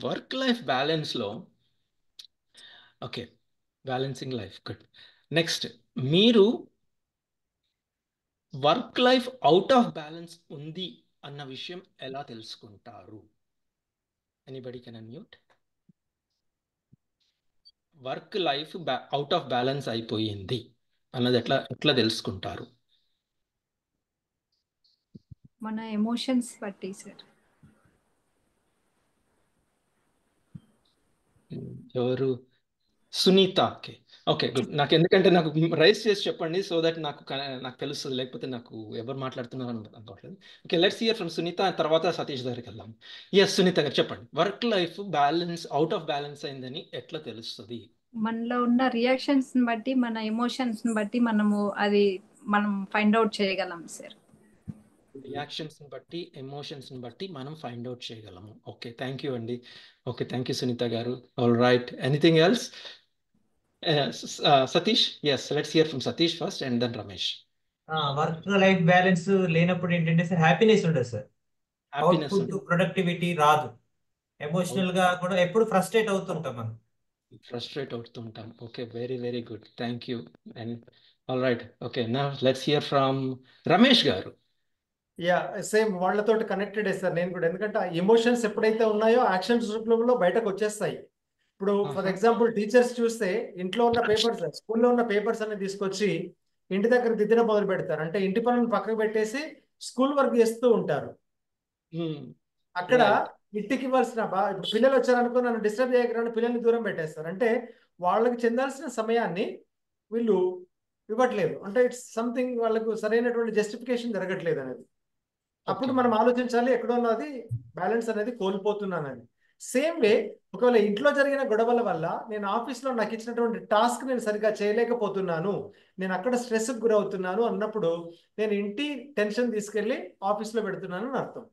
వర్క్ లైఫ్ బ్యాలెన్స్లో, okay, balancing life, good. Next, మీరు work life out of balance ఉంది అన్న విషయం ఎలా తెలుసుకుంటారు? Anybody can unmute. Work life out of balance అయిపోయింది అన్నది ఎట్లా తెలుసుకుంటారు? మన ఎమోషన్స్ బట్టి సార్. ఎవరు? సునీత. Okay okay good. నాకు ఎందుకంటే నాకు రైస్ చేసి చెప్పండి, సో దట్ నాకు తెలుస్తుంది, లేకపోతే నాకు ఎవరు మాట్లాడుతున్నారు అనుకోవట్లేదు. Okay, let's hear from Sunitha, తర్వాత సతీష్ దగ్గరికి వెళ్దాం. ఎస్ సునీత గారు చెప్పండి. Work life balance out of balance అయిందని ఎట్లా తెలుస్తుంది? మనలో ఉన్న రియాక్షన్స్ బట్టి, మన ఎమోషన్స్ బట్టి మనం ఫైండ్ అవుట్ చేయగలం సార్. రియాక్షన్స్ బట్టి, ఎమోషన్స్ బట్టి మనం ఫైండ్ అవుట్ చేయగలము. ఓకే, థ్యాంక్ యూ అండి. Okay, thank you Sunitha garu. All right, anything else? Satish, yes let's hear from Satish first and then Ramesh. Work life balance లేనప్పుడు ఏంటంటే సార్ హ్యాపీనెస్ ఉండదు సార్. హ్యాపీనెస్ అవుట్పుట్ ప్రొడక్టివిటీ రాదు. Emotional గా కూడా ఎప్పుడు ఫ్రస్ట్రేట్ అవుతుంటాం మనం. ఫ్రస్ట్రేట్ అవుతుంటాం. Okay, very very good, thank you. And all right, okay now let's hear from Ramesh గారు. యా, సేమ్ వాళ్ళతోటి కనెక్టెడ్ సార్ నేను కూడా. ఎందుకంటే ఎమోషన్స్ ఎప్పుడైతే ఉన్నాయో యాక్షన్స్ రూపంలో బయటకు వచ్చేస్తాయి. ఇప్పుడు ఫర్ ఎగ్జాంపుల్ టీచర్స్ చూస్తే ఇంట్లో ఉన్న పేపర్స్, స్కూల్లో ఉన్న పేపర్స్ అన్ని తీసుకొచ్చి ఇంటి దగ్గర దిద్దడం మొదలు పెడతారు. అంటే ఇంటి పనులను పక్కకు పెట్టేసి స్కూల్ వర్క్ చేస్తూ ఉంటారు. అక్కడ ఇంటికి ఇవ్వాల్సిన ఇప్పుడు పిల్లలు వచ్చారనుకో నన్ను డిస్టర్బ్ చేయకుండా పిల్లల్ని దూరం పెట్టేస్తారు. అంటే వాళ్ళకి చెందాల్సిన సమయాన్ని వీళ్ళు ఇవ్వట్లేదు. అంటే ఇట్స్ సంథింగ్ వాళ్ళకు సరైనటువంటి జస్టిఫికేషన్ జరగట్లేదు అనేది. అప్పుడు మనం ఆలోచించాలి ఎక్కడో ఉన్నది బ్యాలెన్స్ అనేది కోల్పోతున్నానని. సేమ్ వే ఒకవేళ ఇంట్లో జరిగిన గొడవల వల్ల నేను ఆఫీస్లో నాకు ఇచ్చినటువంటి టాస్క్ నేను సరిగ్గా చేయలేకపోతున్నాను, నేను అక్కడ స్ట్రెస్కి గురవుతున్నాను అన్నప్పుడు నేను ఇంటి టెన్షన్ తీసుకెళ్ళి ఆఫీస్లో పెడుతున్నాను అని అర్థం.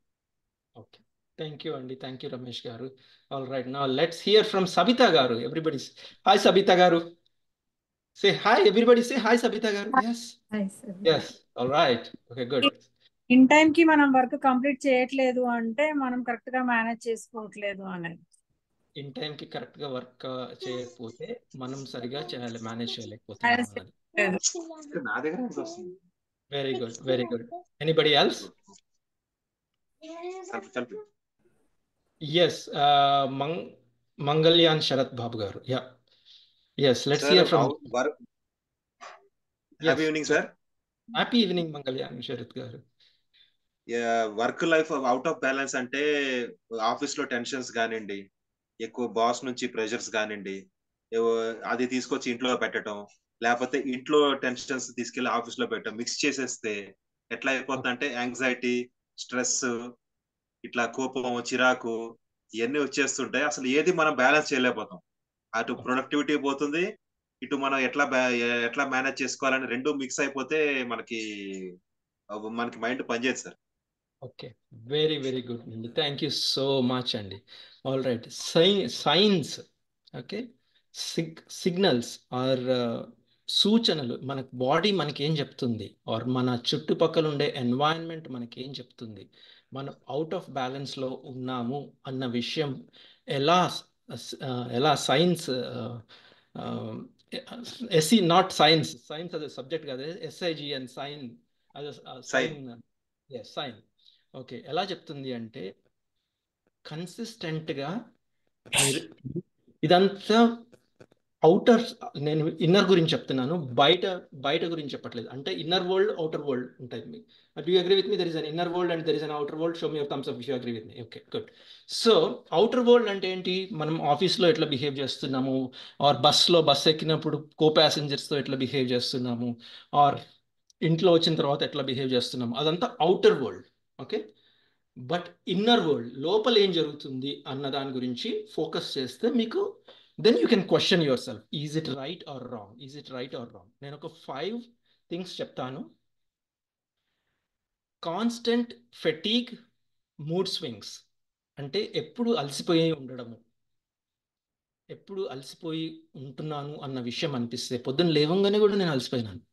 ఓకే, థ్యాంక్ యూ అండి. Thank you Ramesh garu. All right, now let's hear from Sabitha garu. Everybody hi Sabitha garu. Say hi everybody, say hi Sabitha garu. Yes all right, okay good. In time కి మనం వర్క్ కంప్లీట్ చేయట్లేదు అంటే మనం కరెక్ట్ గా మేనేజ్ చేసుకోవట్లేదు అనేది. ఇన్ టైం కి కరెక్ట్ గా వర్క్ చేయకపోతే మనం సరిగా మేనేజ్ చేయలేకపోతున్నాం అన్నది. నా దగ్గర వస్తుంది. Very good, very good. Anybody else? Yes, Mangalyaan Sharath Babu garu. Yeah yes let's hear from. Happy evening sir. Happy evening Mangalyaan Sharath garu. Work life out of balance అంటే ఆఫీస్ లో టెన్షన్స్ కానివ్వండి, ఎక్కువ బాస్ నుంచి ప్రెషర్స్ కానివ్వండి, అది తీసుకొచ్చి ఇంట్లో పెట్టడం, లేకపోతే ఇంట్లో టెన్షన్స్ తీసుకెళ్లి ఆఫీస్ లో పెట్టడం, మిక్స్ చేసేస్తే ఎట్లా అయిపోతుంది అంటే యాంగ్జైటీ, స్ట్రెస్, ఇట్లా కోపం, చిరాకు ఇవన్నీ వచ్చేస్తుంటాయి. అసలు ఏది మనం బ్యాలెన్స్ చేయలేకపోతాం. అటు ప్రొడక్టివిటీ పోతుంది, ఇటు మనం ఎట్లా మేనేజ్ చేసుకోవాలని రెండు మిక్స్ అయిపోతే మనకి మైండ్ పనిచేయదు sir. Okay, very very good అండి. థ్యాంక్ యూ సో మచ్ అండి. All right, signs, okay, signals or సూచనలు మన బాడీ మనకి ఏం చెప్తుంది, ఆర్ మన చుట్టుపక్కల ఉండే ఎన్వైరన్మెంట్ మనకి ఏం చెప్తుంది, మనం అవుట్ ఆఫ్ బ్యాలెన్స్లో ఉన్నాము అన్న విషయం ఎలా science, SC not science, science అదే సబ్జెక్ట్ కాదు, SIGN సైన్, అదే సైన్, సైన్. ఓకే, ఎలా చెప్తుంది అంటే కన్సిస్టెంట్గా మీరు ఇదంతా అవుటర్, నేను ఇన్నర్ గురించి చెప్తున్నాను, బయట గురించి చెప్పట్లేదు. అంటే ఇన్నర్ వరల్డ్, అవుటర్ వరల్డ్ ఉంటుంది మీకు. Do you agree with me? There is an inner world and there is an outer world. Show me your thumbs up if you agree with me. Okay good. So outer world అంటే ఏంటి? మనం ఆఫీస్లో ఎట్లా behave చేస్తున్నాము, are bus ఎక్కినప్పుడు కో ప్యాసింజర్స్తో ఎట్లా behave చేస్తున్నాము, are ఇంట్లో వచ్చిన తర్వాత ఎట్లా బిహేవ్ చేస్తున్నాము, అదంతా outer world. Okay, but inner world, లోపల ఏం జరుగుతుంది అన్న దాని గురించి ఫోకస్ చేస్తే మీకు then you can question your self, is it right or wrong, is it right or wrong. నేను ఒక 5 థింగ్స్ చెప్తాను. కాన్స్టెంట్ ఫెటీగ్, మూడ్ స్వింగ్స్, అంటే ఎప్పుడు అలసిపోయి ఉండడము, ఎప్పుడు అలసిపోయి ఉంటున్నాను అన్న విషయం అనిపిస్తే, పొద్దున్న లేవంగానే కూడా నేను అలసిపోయినాను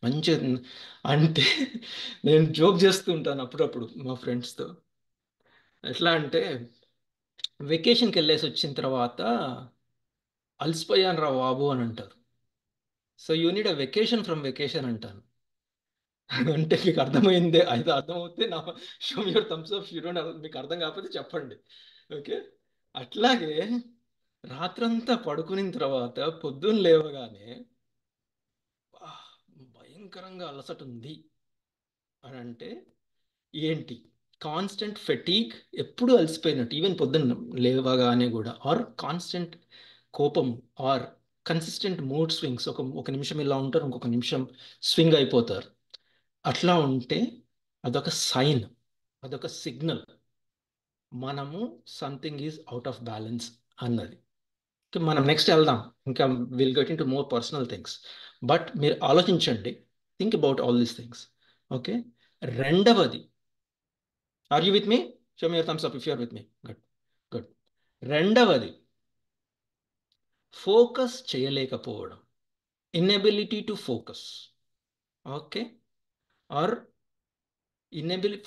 మంచిగా, అంటే నేను జోక్ చేస్తూ ఉంటాను అప్పుడప్పుడు మా ఫ్రెండ్స్తో. ఎట్లా అంటే వెకేషన్కి వెళ్ళేసి వచ్చిన తర్వాత అలసిపోయాను రా బాబు అని అంటారు. So you need a vacation from vacation అంటాను. అంటే మీకు అర్థమైందే, అయితే అర్థమవుతే నా షో యువర్ థమ్స్ అప్. మీకు అర్థం కాకపోతే చెప్పండి. ఓకే, అట్లాగే రాత్రంతా పడుకున్న తర్వాత పొద్దున్న లేవగానే భయంకరంగా అలసట ఉంది అని అంటే ఏంటి? కాన్స్టెంట్ ఫెటీగ్, ఎప్పుడు అలసిపోయినట్టు, ఈవెన్ పొద్దున్న లేవగానే కూడా, ఆర్ కాన్స్టెంట్ కోపం ఆర్ కన్సిస్టెంట్ మూడ్ స్వింగ్స్, ఒక నిమిషం ఇలా ఉంటారు, ఇంకొక నిమిషం స్వింగ్ అయిపోతారు. అట్లా ఉంటే అదొక సైన్, అదొక సిగ్నల్ మనము something is out of balance అన్నది. మనం నెక్స్ట్ వెళ్దాం, ఇంకా will get into more personal things. But మీరు ఆలోచించండి, think about all these things. Okay, రెండవది, are you with me? Show me your thumbs up if you are with me. Good good. రెండవది, focus చేయలేకపోవడం, inability to focus. Okay, or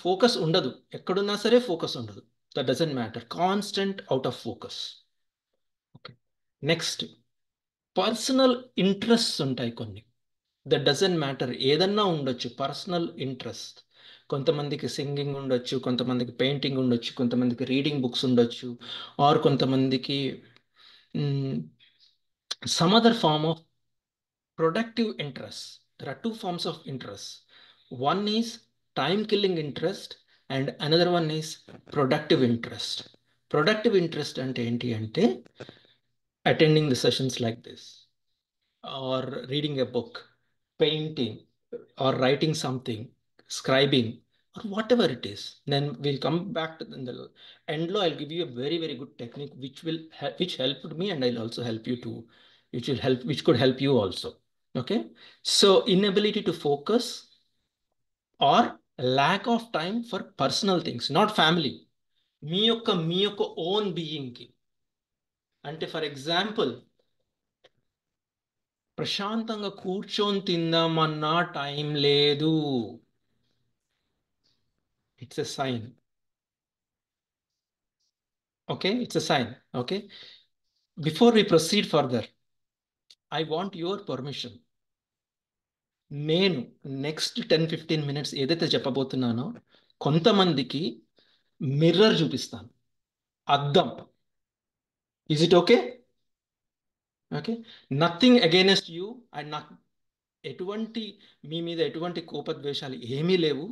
focus ఉండదు, ఎక్కడున్నా సరే focus ఉండదు. That doesn't matter, constant out of focus. Okay, next, personal interests ఉంటాయి కొన్ని. That doesn't matter, ఏదన్నా ఉండొచ్చు పర్సనల్ ఇంట్రెస్ట్. కొంతమందికి సింగింగ్ ఉండొచ్చు, కొంతమందికి పెయింటింగ్ ఉండొచ్చు, కొంతమందికి రీడింగ్ బుక్స్ ఉండొచ్చు, ఆర్ కొంతమందికి some other form of productive interest. There are two forms of interest. One is time killing interest and another one is productive interest. Productive interest ante enti ante attending the sessions like this, or reading a book, painting, or writing something, scribing, or whatever it is. Then we'll come back to the end low. I'll give you a very, very good technique which helped me, and I'll also help you to, which could help you also. Okay, so inability to focus or lack of time for personal things, not family. మీ యొక్క own బీయింగ్కి. అంటే for example, ప్రశాంతంగా కూర్చొని తిందామన్నా time లేదు. It's a sign. Okay, it's a sign. Okay, before we proceed further, I want your permission. నేను next 10-15 minutes ఏదైతే చెప్పబోతున్నానో, కొంతమందికి మిర్రర్ చూపిస్తాను, అద్దం. Is it okay? Okay, nothing against you, and నాకు మీ మీద ఎటువంటి కోపద్వేషాలు ఏమీ లేవు.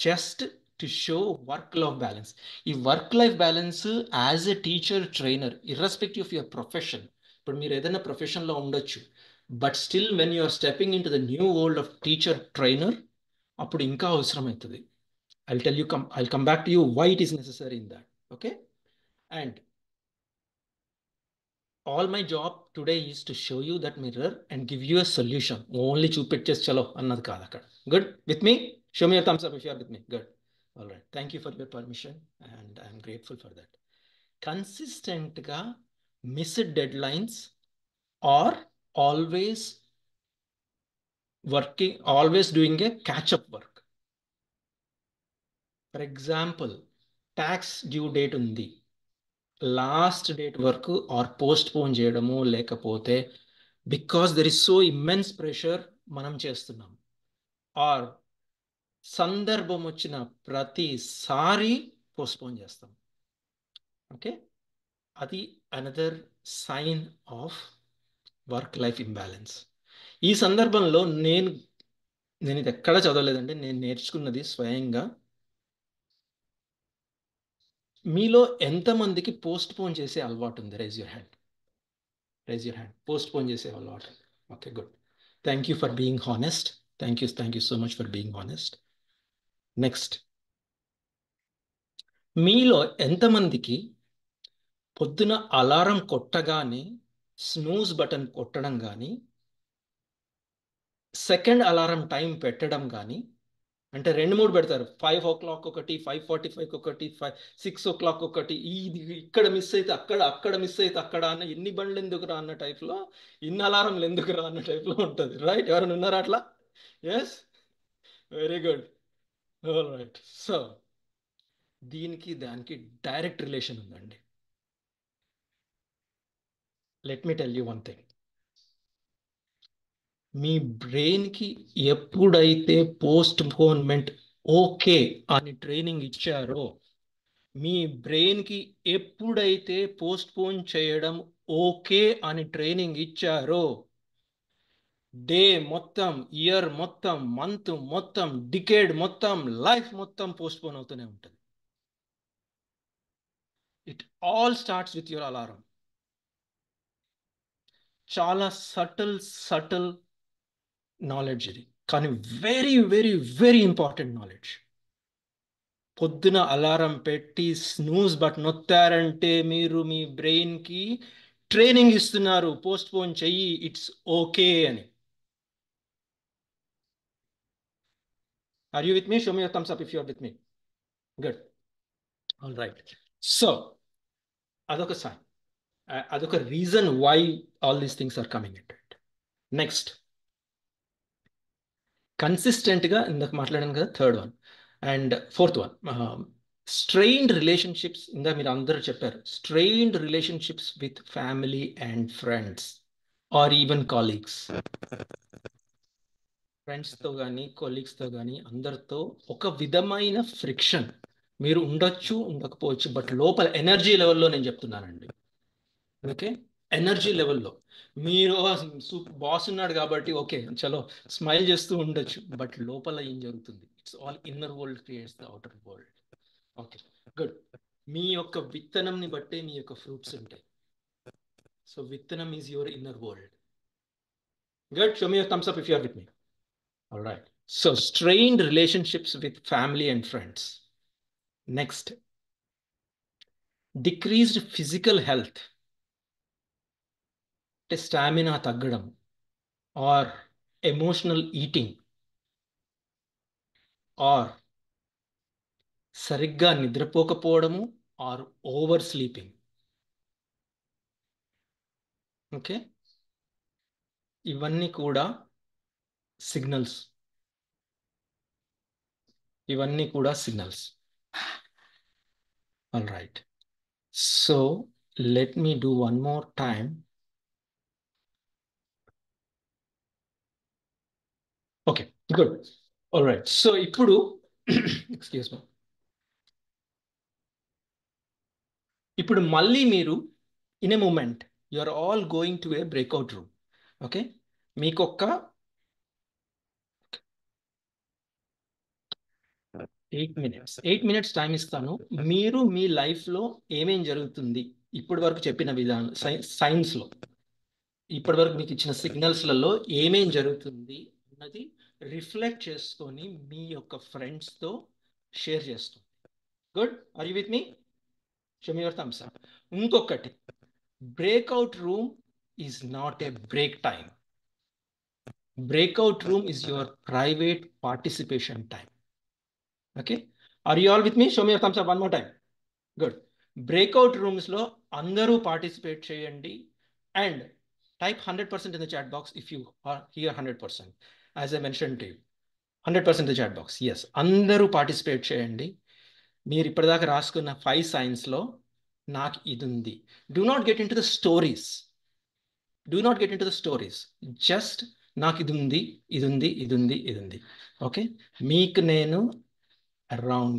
Just to show work life balance. ఈ work life balance as a teacher, trainer, irrespective of your profession. ఇప్పుడు మీరు ఏదైనా ప్రొఫెషన్లో ఉండొచ్చు, but still when you are stepping in to the new world of teacher, trainer, అప్పుడు ఇంకా అవసరం అవుతుంది. I'll come back to you why it is necessary in that. Okay, and all my job today is to show you that mirror and give you a solution. Only చూపించేసి చలో అన్నది కాదు అక్కడ. Good with me? Show me a thumbs up if you are with me. Good. All right. Thank you for your permission and I am grateful for that. Consistent గా missed deadlines or always doing a catch up work. For example, tax due date ఉంది, last date వరకు or post phone చేయడము, లేకపోతే because there is so immense pressure మనం చేస్తున్నాం, are సందర్భం వచ్చిన ప్రతిసారి పోస్ట్పోన్ చేస్తాం. ఓకే, అది another sign of work life imbalance. ఈ సందర్భంలో నేను ఇది ఎక్కడ చదవలేదండి, నేను నేర్చుకున్నది స్వయంగా. మీలో ఎంతమందికి పోస్ట్ పోన్ చేసే అలవాటు ఉంది? Rise your hand. Rise your hand. Post phone చేసే అలవాటు. Okay, good. Thank you for being honest. Thank you so much for being honest. Next, మీలో ఎంతమందికి పొద్దున అలారం కొట్టగానే స్నూజ్ బటన్ కొట్టడం కానీ, సెకండ్ అలారం టైం పెట్టడం కానీ, అంటే 2-3 పెడతారు, 5 o'clock ఒకటి, 5:45 ఒకటి, 6 o'clock ఒకటి, ఇది ఇక్కడ మిస్ అయితే అక్కడ మిస్ అయితే అక్కడ అన్న, ఎన్ని బండ్లు ఎందుకురా అన్న టైప్లో, ఇన్ని అలారంలు ఎందుకురా అన్న టైప్లో ఉంటుంది. రైట్? ఎవరైనా ఉన్నారా అట్లా? Yes, very good. All right. So దానికి డైరెక్ట్ రిలేషన్ ఉందండి. Let me tell you one thing. మీ బ్రెయిన్కి ఎప్పుడైతే పోస్ట్ పోన్మెంట్ ఓకే అని ట్రైనింగ్ ఇచ్చారో, మీ బ్రెయిన్కి ఎప్పుడైతే పోస్ట్ పోన్ చేయడం ఓకే అని ట్రైనింగ్ ఇచ్చారో, డే మొత్తం, ఇయర్ మొత్తం, మంత్ మొత్తం, డికేడ్ మొత్తం, లైఫ్ మొత్తం పోస్ట్ పోన్ అవుతూనే ఉంటుంది. It all starts with your alarm. చాలా సటల్ నాలెడ్జ్ ఇది, కానీ very very very important knowledge. పొద్దున అలారం పెట్టి స్నూజ్ బట్ నొత్తారంటే మీరు మీ బ్రెయిన్కి ట్రైనింగ్ ఇస్తున్నారు, పోస్ట్ పోన్ చెయ్యి, ఇట్స్ ఓకే అని. Are you with me? Show me a thumbs up if you are with me. Good. All right. So, adoka sign. Adoka reason why all these things are coming into it. Next. Consistent ga indak maatladanu kada, third one. And fourth one. Strained relationships, inda meer andaru chepparu. Strained relationships with family and friends or even colleagues. ఫ్రెండ్స్తో కానీ కొలీగ్స్తో కానీ అందరితో ఒక విధమైన friction మీరు ఉండొచ్చు, ఉండకపోవచ్చు, but లోపల ఎనర్జీ లెవెల్లో నేను చెప్తున్నానండి. ఓకే, ఎనర్జీ లెవెల్లో మీరు బాస్ ఉన్నాడు కాబట్టి ఓకే చలో స్మైల్ చేస్తూ ఉండొచ్చు, బట్ లోపల ఏం జరుగుతుంది? It's all inner world creates the outer world. Okay, good. మీ యొక్క విత్తనంని బట్టే మీ యొక్క ఫ్రూట్స్ ఉంటాయి. సో విత్తనం is your inner world. Good. Show me your thumbs up if you are with me. All right. So strained relationships with family and friends. Next, decreased physical health, stamina taggadam, or emotional eating, or sarigga nidrapokapodamu, or oversleeping. Okay, ivanni kuda signals. ఇవన్నీ కూడా signals. All right. So let me do one more time. Okay, good. All right. So ఇప్పుడు excuse me, ఇప్పుడు మళ్ళీ మీరు in a moment you are all going to a breakout room. Okay, మీకు ఒక 8 minutes time ఇస్తాను. మీరు మీ లైఫ్లో ఏమేం జరుగుతుంది ఇప్పటి వరకు చెప్పిన విధానం, సైన్స్లో ఇప్పటి వరకు మీకు ఇచ్చిన సిగ్నల్స్లలో ఏమేం జరుగుతుంది అన్నది రిఫ్లెక్ట్ చేసుకొని మీ యొక్క ఫ్రెండ్స్తో షేర్ చేస్తుంది. Good. Are you with me? Show me your thumbs up. ఇంకొకటి, breakout room is not a break time. Breakout room is your private participation time. Okay, are you all with me? Show me your thumbs up one more time. Good. Breakout rooms lo andaru participate cheyandi and type 100% in the chat box if you are here 100%. As I mentioned to you, 100% in the chat box. Yes, andaru participate cheyandi. Meer ippadaaka raskunna 5 signs lo నాకు ఇది ఉంది. Do not get into the stories. Do not get into the stories. Just నాకు ఇది ఉంది, ఇది ఉంది, ఇది ఉంది, ఇది ఉంది. ఓకే, మీకు నేను around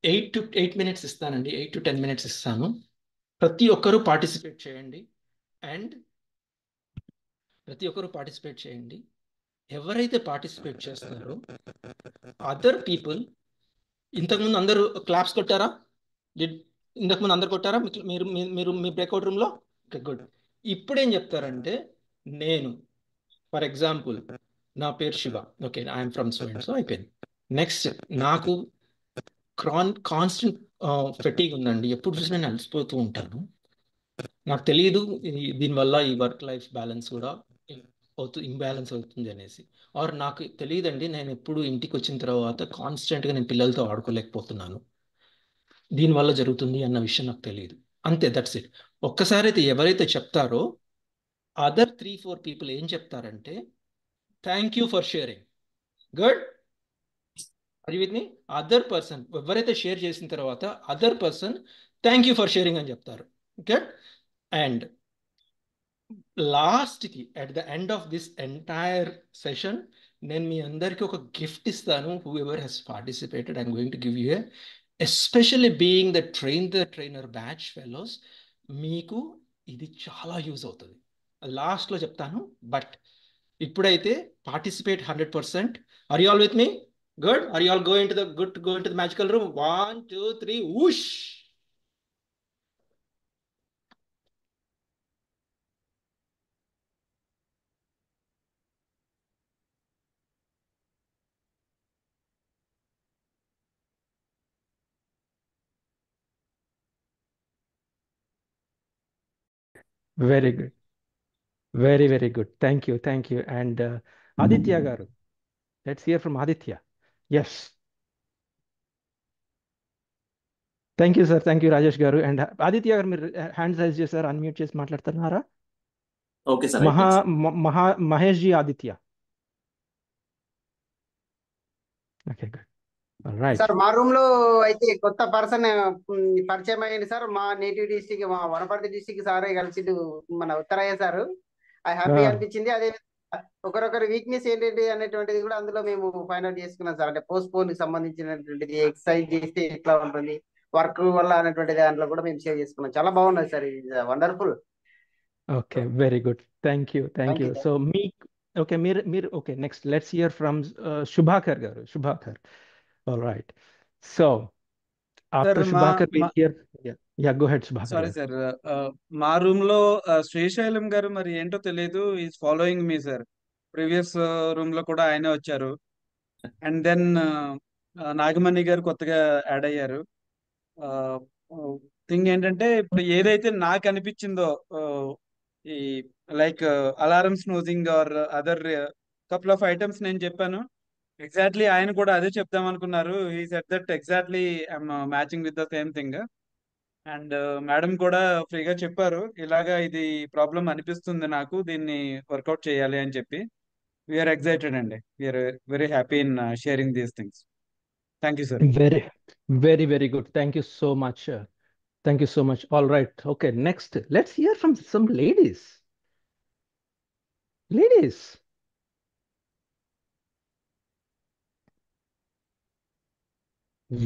8 minutes ఇస్తానండి. 8 to 10 minutes ఇస్తాను. ప్రతి ఒక్కరూ పార్టిసిపేట్ చేయండి. అండ్ ప్రతి ఒక్కరూ పార్టిసిపేట్ చేయండి. ఎవరైతే పార్టిసిపేట్ చేస్తారో అదర్ పీపుల్, ఇంతకుముందు అందరూ క్లాప్స్ కొట్టారా? ఇంతకుముందు అందరు కొట్టారా? మీరు మీరు మీ బ్రేక్అవుట్ రూమ్లో? గుడ్. ఇప్పుడేం చెప్తారంటే, నేను ఫర్ ఎగ్జాంపుల్ నా పేరు Shiva. Okay, I'm from so and so అయిపోయింది. నెక్స్ట్, నాకు కాన్స్టెంట్ ఫెటీగ్ ఉందండి. ఎప్పుడు చూసినా నేను అలసిపోతూ ఉంటాను. నాకు తెలియదు దీనివల్ల ఈ వర్క్ లైఫ్ బ్యాలెన్స్ కూడా ఇంబ్యాలెన్స్ అవుతుంది అనేసి. ఆర్ నాకు తెలియదండి, నేను ఎప్పుడు ఇంటికి వచ్చిన తర్వాత కాన్స్టెంట్గా నేను పిల్లలతో ఆడుకోలేకపోతున్నాను, దీనివల్ల జరుగుతుంది అన్న విషయం నాకు తెలియదు. అంతే, దట్స్ ఇట్. ఒక్కసారి అయితే ఎవరైతే చెప్తారో అదర్ 3-4 పీపుల్ ఏం చెప్తారంటే, thank you for sharing. Good. Are you with me? Other person ఎవరైతే షేర్ చేసిన తర్వాత other person thank you for sharing అని చెప్తారు. గుడ్. అండ్ లాస్ట్కి at the end of this entire session నేను మీ అందరికీ ఒక గిఫ్ట్ ఇస్తాను. Who ever he's participated I'm going to give you especially being the trainer batch fellows, మీకు ఇది చాలా యూజ్ అవుతుంది. లాస్ట్లో చెప్తాను, బట్ ఇప్పుడైతే participate 100%. Are you all with me? Good. Are you all going to the magical room? 1 2 3 whoosh. Very good, very very good. Thank you, thank you. And Aditya garu, let's hear from Aditya. Yes, thank you sir, thank you Rajesh garu. And Aditya గారు, మీరు hands rise చేశారు, unmute చేసి మాట్లాడుతున్నారా? Okay sir, అయిపోయింది sir. Mahesh ji Aditya. Okay, good, right. Sir మా room లో అయితే కొత్త పర్సన్ పరిచయం అయ్యింది సార్. మా నేటివ్ డిస్టిక్, మా వనపర్తి డిస్టిక్ సారే కలిసి మన ఉత్తరయ్య సారు. అది హ్యాపీ అనిపించింది. అదే ఒకరొకరి వీక్నెస్ ఏంటంటి అనేటువంటిది కూడా అందులో మేము ఫైండ్ అవుట్ చేసుకున్నాం సార్. అంటే పోస్ట్ పోన్ కి సంబంధించినటువంటిది, ఎక్సర్సైజ్ చేస్తే ఎట్లా ఉంటుంది, వర్క్ వల్ల అనేటువంటి దాంట్లో కూడా మేము షేర్ చేసుకున్నాం. చాలా బాగున్నది సార్, ఇది wonderful. Okay, very good, thank you, thank thank you. You so me okay, మీరు okay, next let's hear from Subhakar garu. Subhakar, all right. So sir after Subhakar we hear, yeah, go ahead Subhakar sorry garu. Sir, మా room లో శ్రీశైలం గారు మరి ఏంటో తెలియదు, is following me sir. Previous room లో కూడా ఆయనే వచ్చారు. అండ్ దెన్ నాగమణి గారు కొత్తగా యాడ్ అయ్యారు. థింగ్ ఏంటంటే ఇప్పుడు ఏదైతే నాకు అనిపించిందో, ఈ like alarm snoozing or other couple of items నేను చెప్పాను. ఎగ్జాక్ట్లీ ఆయన కూడా అదే చెప్దాం అనుకున్నారు. ఈ set that exactly I'm matching with the same thing. And madam కూడా ఫ్రీగా చెప్పారు, ఇలాగా ఇది ప్రాబ్లం అనిపిస్తుంది నాకు, దీన్ని వర్కౌట్ చేయాలి అని చెప్పి. వీఆర్ ఎక్సైటెడ్ అండి, we are very happy in sharing these things. Thank you sir. Very very very good, thank you so much, thank you so much. All right, okay, next let's hear from some ladies.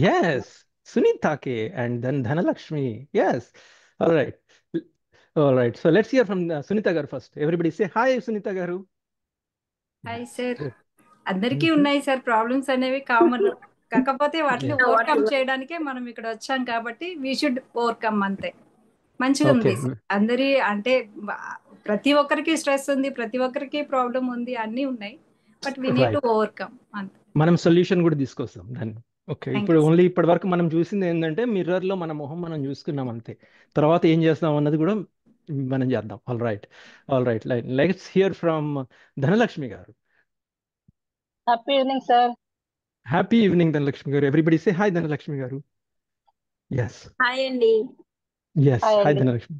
Yes, Sunita K and then Dhanalakshmi. Yes. All right. All right. So let's hear from Sunita Garu first. Everybody say hi, Sunita Garu. Hi sir. Good. అందరికీ Mhm. ఉన్నాయి sir problems అనేవి common. కాకపోతే వాటిని overcome చేయడానికే మనం ఇక్కడ వచ్చాం కాబట్టి వీ షుడ్ ఓవర్కమ్, అంతే. మంచిగా ఉంది Okay. అందరి, అంటే ప్రతి ఒక్కరికి స్ట్రెస్ ఉంది, ప్రతి ఒక్కరికి ప్రాబ్లం ఉంది, అన్నీ ఉన్నాయి. But we need to Right. Overcome, అంతే. మనం సొల్యూషన్ కూడా తీసుకొస్తాం దాన్ని. ఓకే, థ్యాంక్ ఇప్పుడు యూ ఓన్లీ ఇప్పటి వరకు మనం చూసింది ఏంటంటే మిర్రర్ లో మన మొహం మనం చూసుకున్నాం అంతే. తర్వాత ఏం చేస్తాం అన్నది కూడా మనం చేద్దాం. All right, all right. Let's hear from Dhanalakshmi garu. Happy evening sir. Happy evening Dhanalakshmi garu. Everybody say hi Dhanalakshmi garu. Yes, hi అండి. ఎస్, హాయ్ హాయ్ అండి. ధనలక్ష్మి.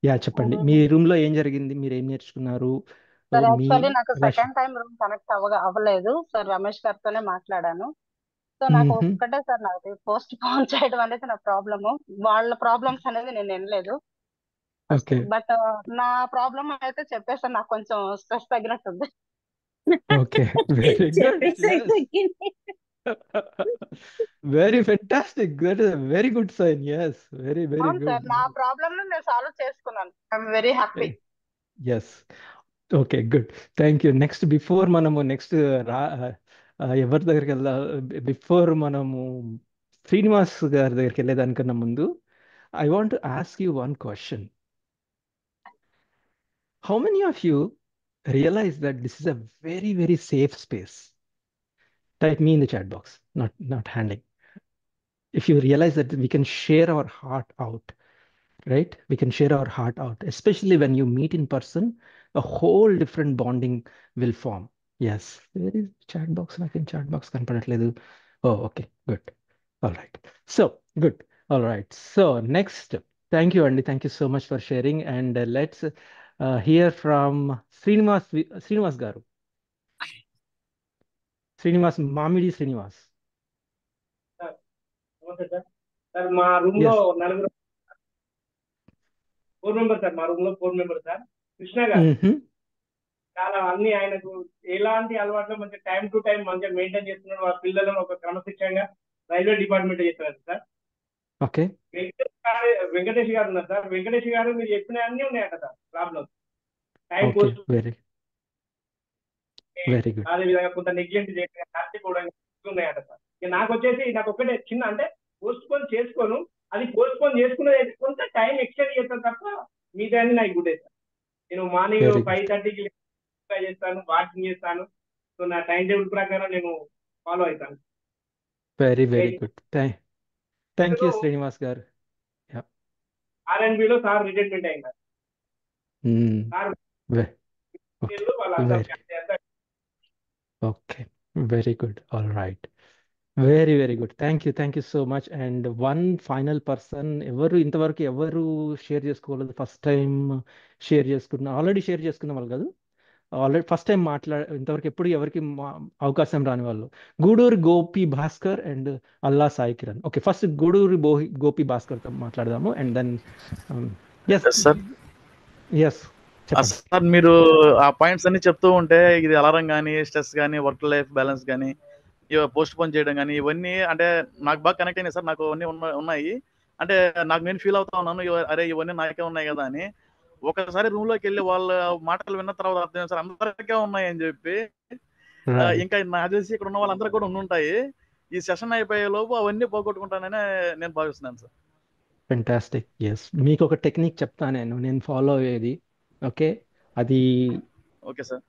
యా, చెప్పండి మీ రూమ్ లో ఏం జరిగింది, మీరు ఏం నేర్చుకున్నారు? సార్ మీ యాక్చువల్లీ నాకు ఎలా సెకండ్ టైం రూమ్ కనెక్ట్ అవ్వలేదు సార్. రమేష్ గారితోనే మాట్లాడాను. సో నాకు ఒక్కటే సార్, నాకు పోస్ట్ పోన్ చేయడం అనేది నా ప్రాబ్లము. వాళ్ళ ప్రాబ్లమ్స్ అనేది నేను వినలేదు. ఓకే, బట్ నా ప్రాబ్లం అయితే చెప్పేసాను, నాకు కొంచెం స్ట్రెస్ తగ్గినట్టుంది. Okay, very good. చెప్పేసి తగ్గింది. Very fantastic, that is very good sign. Yes, very very అవును సార్, గుడ్. నా ప్రాబ్లం నేను సాల్వ్ చేసుకున్నాను. I'm very happy. Yes, okay, good, thank you. Next before మనము నెక్స్ట్ ఎవరి దగ్గరికి వెళ్దాం, బిఫోర్ మనము శ్రీనివాస్ గారి దగ్గరికి వెళ్ళేదానికన్నా ముందు I want to ask you one question. How many of you realize that this is a very, very safe space? Type me in the chat box, not handing. If you realize that we can share our heart out, right? We can share our heart out, especially when you meet in person, a whole different bonding will form. Yes, there is chat box. Like in chat box, kanpadatledu. Oh, okay, good. All right. So, good. All right. So, next, thank you, Andy. Thank you so much for sharing. And let's hear from Srinivas Garu. Srinivas, Mamidi Srinivas. నమస్తే sir. Sir మా room లో Yes. నలుగురు 4 member sir. మా room లో 4 member sir. Krishna గారు Mm-hmm. చాలా అన్ని, ఆయనకు ఎలాంటి అలవాట్లు మంచిగా టైం టు టైం మంచిగా మెయింటైన్ చేస్తున్నాడు. వాళ్ళ పిల్లలను ఒక క్రమశిక్షణగా రైల్వే డిపార్ట్మెంట్ చేస్తున్నారు సార్. Okay. వెంకటేష్ గారు ఉన్నారు సార్. వెంకటేష్ గారు మీరు చెప్పిన అన్ని ఉన్నాయట sir problems. Time Okay. Post, Very good. అదే విధంగా కొంత నెగ్లెక్ట్ చేయడం, మర్చిపోవడం ఉన్నాయట సార్. ఇక నాకు వచ్చేసి నాకు ఒకటే చిన్న, అంటే పోస్ట్ పోన్ చేసుకోను, అది పోస్ట్ పోన్ చేసుకునేది అయితే కొంత టైం ఎక్స్టెండ్ చేస్తాను తప్ప మిగతా అన్ని నాకు గుడ్ సార్. నేను మార్నింగ్ Very good. 5:30కి చేస్తాను, వాకింగ్ చేస్తాను. సో నా టైం టేబుల్ ప్రకారం నేను ఫాలో అవుతాను. Very, very good. Thank you, Srinivas Garu. Yeah. R&B లో సార్ రిటైర్మెంట్ అయింది. సార్ ఓకే వాళ్ళంతా very okay very good all right very very good thank you so much and one final person ఇంతవరకు ఎవరు share చేసుకోలేదు first time share చేసుకున్న already share చేసుకున్న వాళ్ళు కాదు ఆల్రెడీ ఫస్ట్ టైం ఇంతవరకు ఎప్పుడు ఎవరికి అవకాశం రాని వాళ్ళు Gooduri Gopi Bhaskar and Alla Sai Kiran okay first Gooduri Gopi భాస్కర్తో మాట్లాడదాము అండ్ దెన్ సార్ ఎస్ చెప్పండి సార్ మీరు ఆ పాయింట్స్ అన్ని చెప్తూ ఉంటే ఇది అలారం కానీ స్ట్రెస్ కానీ వర్క్ లైఫ్ బ్యాలెన్స్ కానీ పోస్ట్ పోన్ చేయడం కానీ ఇవన్నీ అంటే నాకు బాగా కనెక్ట్ అయినాయి సార్ నాకు అన్నీ ఉన్నాయి అంటే నాకు నేను ఫీల్ అవుతా ఉన్నాను అరే ఇవన్నీ నాకే ఉన్నాయి కదా అని ఒకసారి రూమ్ లోకి వెళ్ళి వాళ్ళ మాటలు విన్న తర్వాత అర్థం సార్ అందరికే ఉన్నాయి అని చెప్పి ఇంకా నాకు తెలిసి ఇక్కడ ఉన్న వాళ్ళందరికీ కూడా ఉంటాయి ఈ సెషన్ అయిపోయే లోపు అవన్నీ పోగొట్టుకుంటానని నేను భావిస్తున్నాను సార్ ఫెంటాస్టిక్ ఎస్ మీకు ఒక టెక్నిక్ చెప్తాను నేను ఫాలో అయ్యేది ఓకే అది ఓకే సార్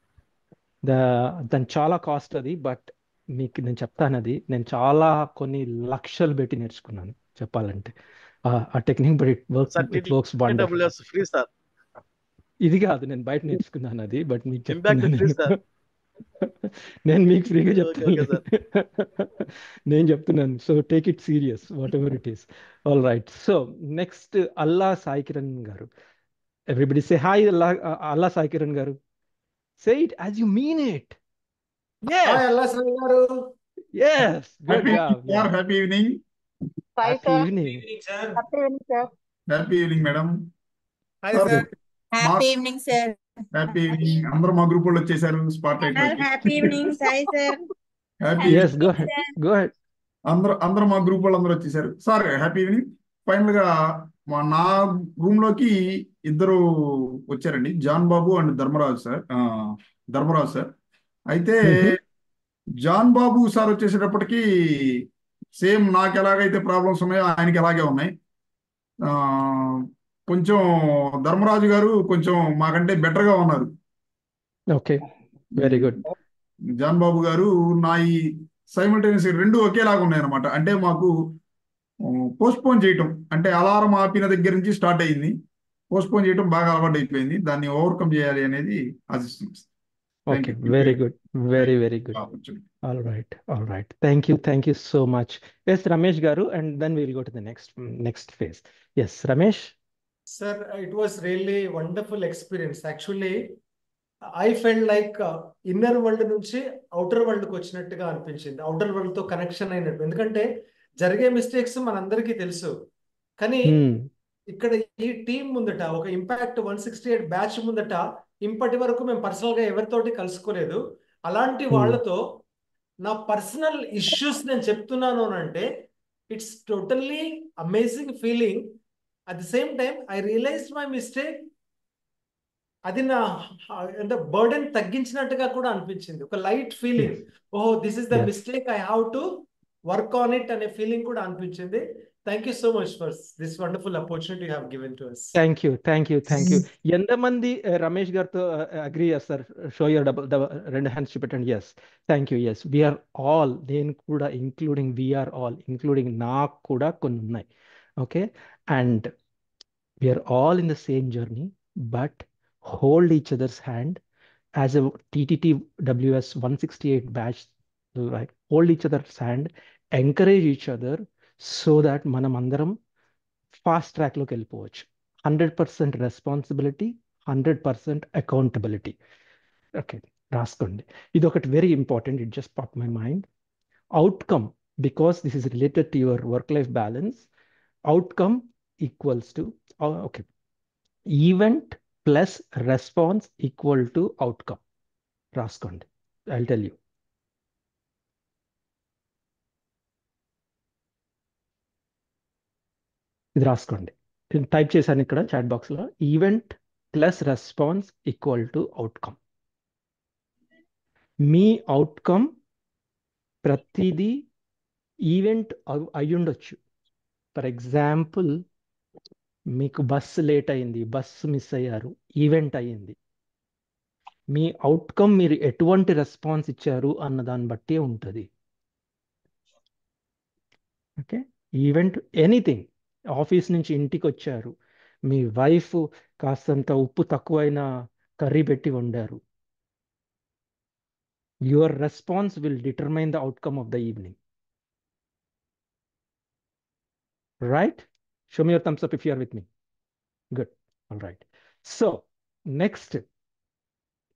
దాని చాలా కాస్ట్ అది బట్ మీకు నేను చెప్తాను అది నేను చాలా కొన్ని లక్షలు పెట్టి నేర్చుకున్నాను చెప్పాలంటే ఆ technique but it works wonderful free sir ఇది కాదు నేను బయట నేర్చుకున్నాను అది బట్ మీకు చెప్తున్నాను నేను మీకు ఫ్రీగా చెప్తాను నేను చెప్తున్నాను so take it serious whatever it is all right so next Alla Sai Kiran garu everybody say hi Alla Sai Kiran garu say it as you mean it hi Alla Sai garu yes good job happy evening happy evening happy evening sir happy evening madam hi sir happy evening sir happy evening అందరూ మా group వాళ్ళు వచ్చేసారు spotlight happy evening Sai sir happy yes go ahead అందరూ మా group వాళ్ళు అందరూ వచ్చేసారు sir happy evening final గా నా రూమ్ లోకి ఇద్దరు వచ్చారండి జాన్ బాబు అండ్ ధర్మరాజు సార్ అయితే జాన్ బాబు సార్ వచ్చేసేటప్పటికి సేమ్ నాకు ఎలాగైతే ప్రాబ్లమ్స్ ఉన్నాయో ఆయనకి అలాగే ఉన్నాయి కొంచెం ధర్మరాజు గారు కొంచెం మాకంటే బెటర్ గా ఉన్నారు ఓకే వెరీ గుడ్ జాన్ బాబు గారు నా ఈ సైమల్టేనియస్ రెండు ఒకేలాగా ఉన్నాయి అనమాట అంటే మాకు పోస్ట్ పోన్ చేయటం అంటే అలారం ఆపిన దగ్గర నుంచి స్టార్ట్ అయింది పోస్ట్ పోన్ చేయటం బాగా అలవాటు అయిపోయింది దాన్ని ఓవర్కమ్ చేయాలి అనేది ఆశిస్తుంది okay very good very good all right thank you so much yes Ramesh garu and then will go to the next phase yes Ramesh sir it was really wonderful experience actually I felt like inner world నుంచి outer వరల్డ్కి వచ్చినట్టుగా అనిపించింది outer వరల్డ్తో connection అయినట్టు ఎందుకంటే జరిగే mistakes మనందరికీ తెలుసు కానీ ఇక్కడ ఈ టీం ముందట ఒక ఇంపాక్ట్ 168 బ్యాచ్ ముందట ఇప్పటి వరకు మేము పర్సనల్ గా ఎవరితోటి కలుసుకోలేదు అలాంటి వాళ్ళతో నా పర్సనల్ ఇష్యూస్ నేను చెప్తున్నాను అంటే it's totally amazing feeling at the same time I realise my mistake అది నా అంటే బర్డెన్ తగ్గించినట్టుగా కూడా అనిపించింది ఒక లైట్ ఫీలింగ్ ఓహో this is the mistake I have to work on it అనే ఫీలింగ్ కూడా అనిపించింది thank you so much for this wonderful opportunity you have given to us thank you ఎంతమంది రమేష్ గారితో అగ్రీ చేస్తారు షో యువర్ రెండు hands చూపెట్టండి yes thank you yes we are all నేను కూడా ఇంక్లూడింగ్ వీఆర్ ఆల్ ఇంక్లూడింగ్ నాకు కూడా కొన్ని ఉన్నాయి okay and we are all in the same journey but hold each others hand as a TTTWS 168 batch right hold each other's hand encourage each other so that మనం అందరం fast track లోకి వెళ్ళిపోవచ్చు 100% responsibility 100% accountability okay రాసుకోండి ఇది ఒకటి very important it just pop my mind outcome because this is related to your work life balance outcome equals to okay event plus response equal to outcome రాసుకోండి I'll tell you ఇది రాసుకోండి type చేశాను ఇక్కడ chat బాక్స్లో event plus response equal to outcome me outcome ప్రతిదీ event అయ్యుండొచ్చు for example మీకు bus late అయింది బస్సు మిస్ అయ్యారు ఈవెంట్ అయ్యింది మీ అవుట్కమ్ మీరు ఎటువంటి రెస్పాన్స్ ఇచ్చారు అన్న దాన్ని బట్టి ఉంటుంది ఓకే ఈవెంట్ ఎనీథింగ్ ఆఫీస్ నుంచి ఇంటికి వచ్చారు మీ వైఫ్ కాస్తంత ఉప్పు తక్కువైన కర్రీ పెట్టి వండారు. Your response will determine the outcome of the evening. Right? Show me your thumbs up if you are with me. Good. All right. So, next.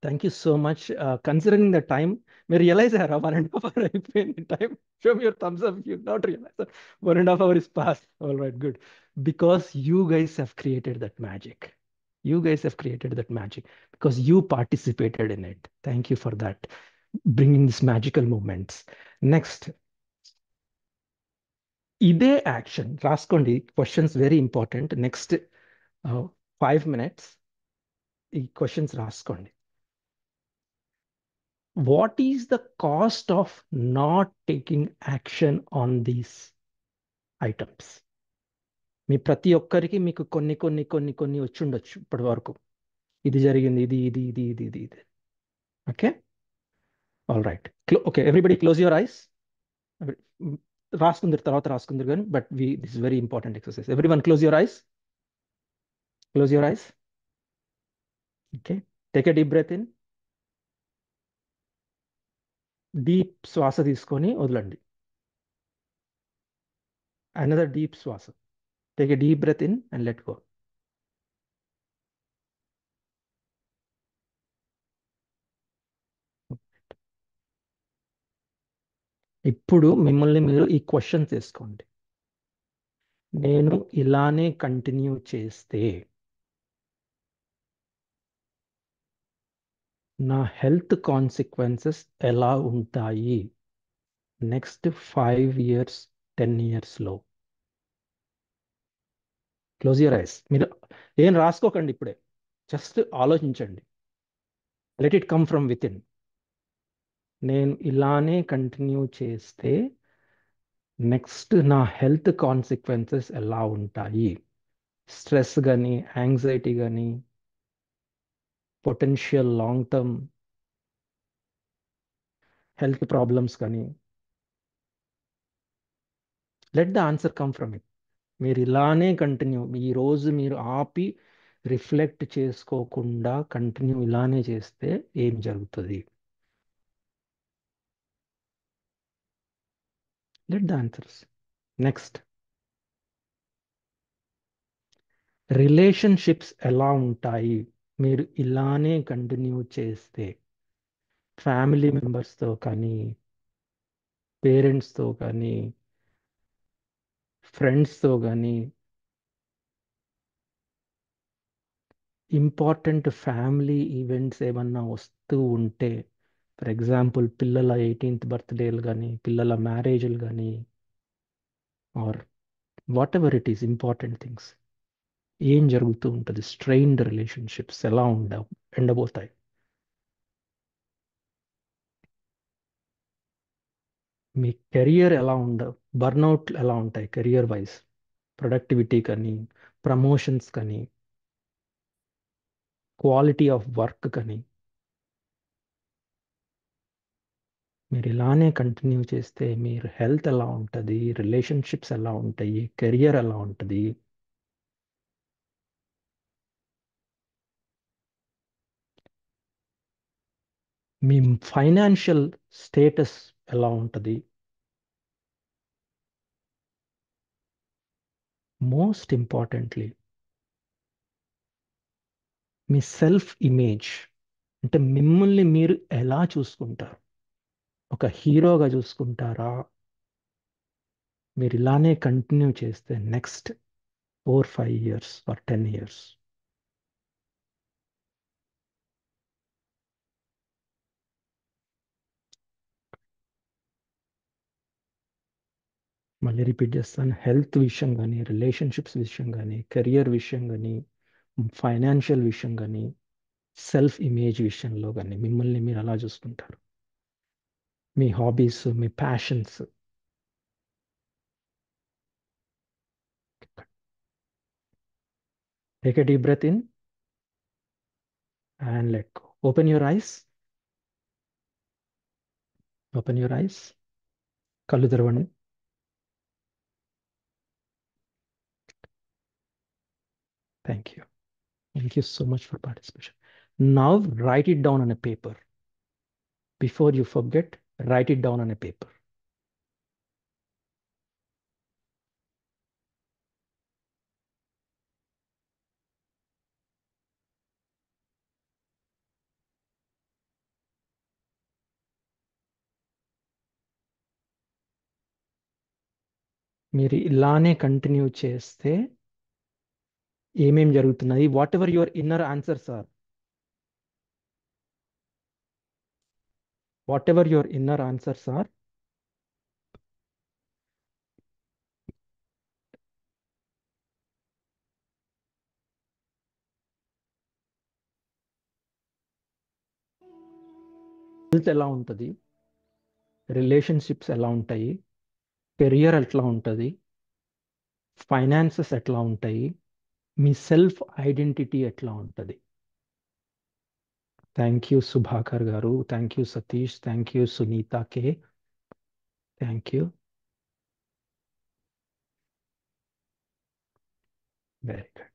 Thank you so much. Considering the time, may realize I have 1.5 hour time. Show me your thumbs up if you not realize that 1.5 hour is past. All right, good. Because you guys have created that magic. You guys have created that magic because you participated in it. Thank you for that. Bringing these magical moments. Next. ఇదే action రాసుకోండి. Questions very important. Next 5 minutes ఈ questions రాసుకోండి. What is the cost of not taking action on these items? మీ ప్రతి ఒక్కరికి మీకు కొన్ని కొన్ని కొన్ని కొన్ని వచ్చి ఉండొచ్చు ఇప్పటి వరకు. ఇది జరిగింది, ఇది ఇది ఇది ఇది ఇది ఇది. Okay, all right. Okay, everybody close your eyes. రాసుకుందరు తర్వాత రాసుకుందరు కానీ but this is very important exercise. Everyone close your eyes. Close your eyes. Okay. Take a deep breath in. Deep శ్వాస తీసుకొని వదలండి. Another deep శ్వాస. Take a deep breath in and let go. ఇప్పుడు మిమ్మల్ని మీరు ఈ క్వశ్చన్ తీసుకోండి. నేను ఇలానే కంటిన్యూ చేస్తే నా హెల్త్ కాన్సిక్వెన్సెస్ ఎలా ఉంటాయి నెక్స్ట్ 5 years 10 yearsలో? Close your eyes. మీరు ఏం రాసుకోకండి ఇప్పుడే, జస్ట్ ఆలోచించండి. Let it come from within. నేను ఇలానే కంటిన్యూ చేస్తే నెక్స్ట్ నా హెల్త్ కాన్సిక్వెన్సెస్ ఎలా ఉంటాయి? స్ట్రెస్ కానీ, యాంగ్జైటీ కానీ, potential long term health problems కానీ. Let the answer come from it. మీరు ఇలానే కంటిన్యూ, ఈరోజు మీరు ఆపి రిఫ్లెక్ట్ చేసుకోకుండా కంటిన్యూ ఇలానే చేస్తే ఏం జరుగుతుంది? Let the answers. Next, relationships ఎలా ఉంటాయి మీరు ఇలానే కంటిన్యూ చేస్తే? ఫ్యామిలీ మెంబర్స్తో కానీ, పేరెంట్స్తో కానీ, ఫ్రెండ్స్తో కానీ, ఇంపార్టెంట్ ఫ్యామిలీ ఈవెంట్స్ ఏమన్నా వస్తూ ఉంటే, ఫర్ ఎగ్జాంపుల్ పిల్లల 18th బర్త్డేలు కానీ, పిల్లల మ్యారేజ్లు కానీ, or whatever it is important things, ఏం జరుగుతూ ఉంటుంది? స్ట్రెయిన్డ్ రిలేషన్షిప్స్ ఎలా ఎండబోతాయి? మీ కెరియర్ ఎలా బర్న్అవుట్ ఎలా ఉంటాయి కెరియర్ వైజ్? ప్రొడక్టివిటీ కానీ, ప్రమోషన్స్ కానీ, క్వాలిటీ ఆఫ్ వర్క్ కానీ. మీరు ఇలానే కంటిన్యూ చేస్తే మీరు హెల్త్ ఎలా ఉంటుంది, రిలేషన్షిప్స్ ఎలా ఉంటాయి, కెరియర్ ఎలా ఉంటుంది? మీ ఫైనాన్షియల్ స్టేటస్ ఎలా ఉంటుంది? మోస్ట్ ఇంపార్టెంట్లీ మీ సెల్ఫ్ ఇమేజ్, అంటే మిమ్మల్ని మీరు ఎలా చూసుకుంటారు? ఒక హీరోగా చూసుకుంటారా? మీరు ఇలానే కంటిన్యూ చేస్తే నెక్స్ట్ 4-5 years ఆర్ 10 years. మళ్ళీ రిపీట్ చేస్తాను. హెల్త్ విషయం కానీ, రిలేషన్షిప్స్ విషయం కానీ, కెరియర్ విషయం కానీ, ఫైనాన్షియల్ విషయం కానీ, సెల్ఫ్ ఇమేజ్ విషయంలో కానీ మిమ్మల్ని మీరు అలా చూసుకుంటారు? మీ హాబీస్, మీ passions. Take a deep breath in and let go. Open your eyes. Open your eyes. కళ్ళు తెరవండి. Thank you. Thank you so much for participation. Now write it down on a paper. Before you forget, write it down on a paper. మీరు ఇలానే continue చేస్తే ఏమేం జరుగుతున్నది, whatever your inner answers are, whatever your inner answers are, health ఎలా ఉంటుంది, relationships ఎలా ఉంటాయి, career ఎట్లా ఉంటుంది, ఫైనాన్సెస్ ఎట్లా ఉంటాయి, మీ సెల్ఫ్ ఐడెంటిటీ ఎట్లా ఉంటుంది. Thank you Subhakar garu, thank you Satish, thank you Sunitha K, thank you. Very good.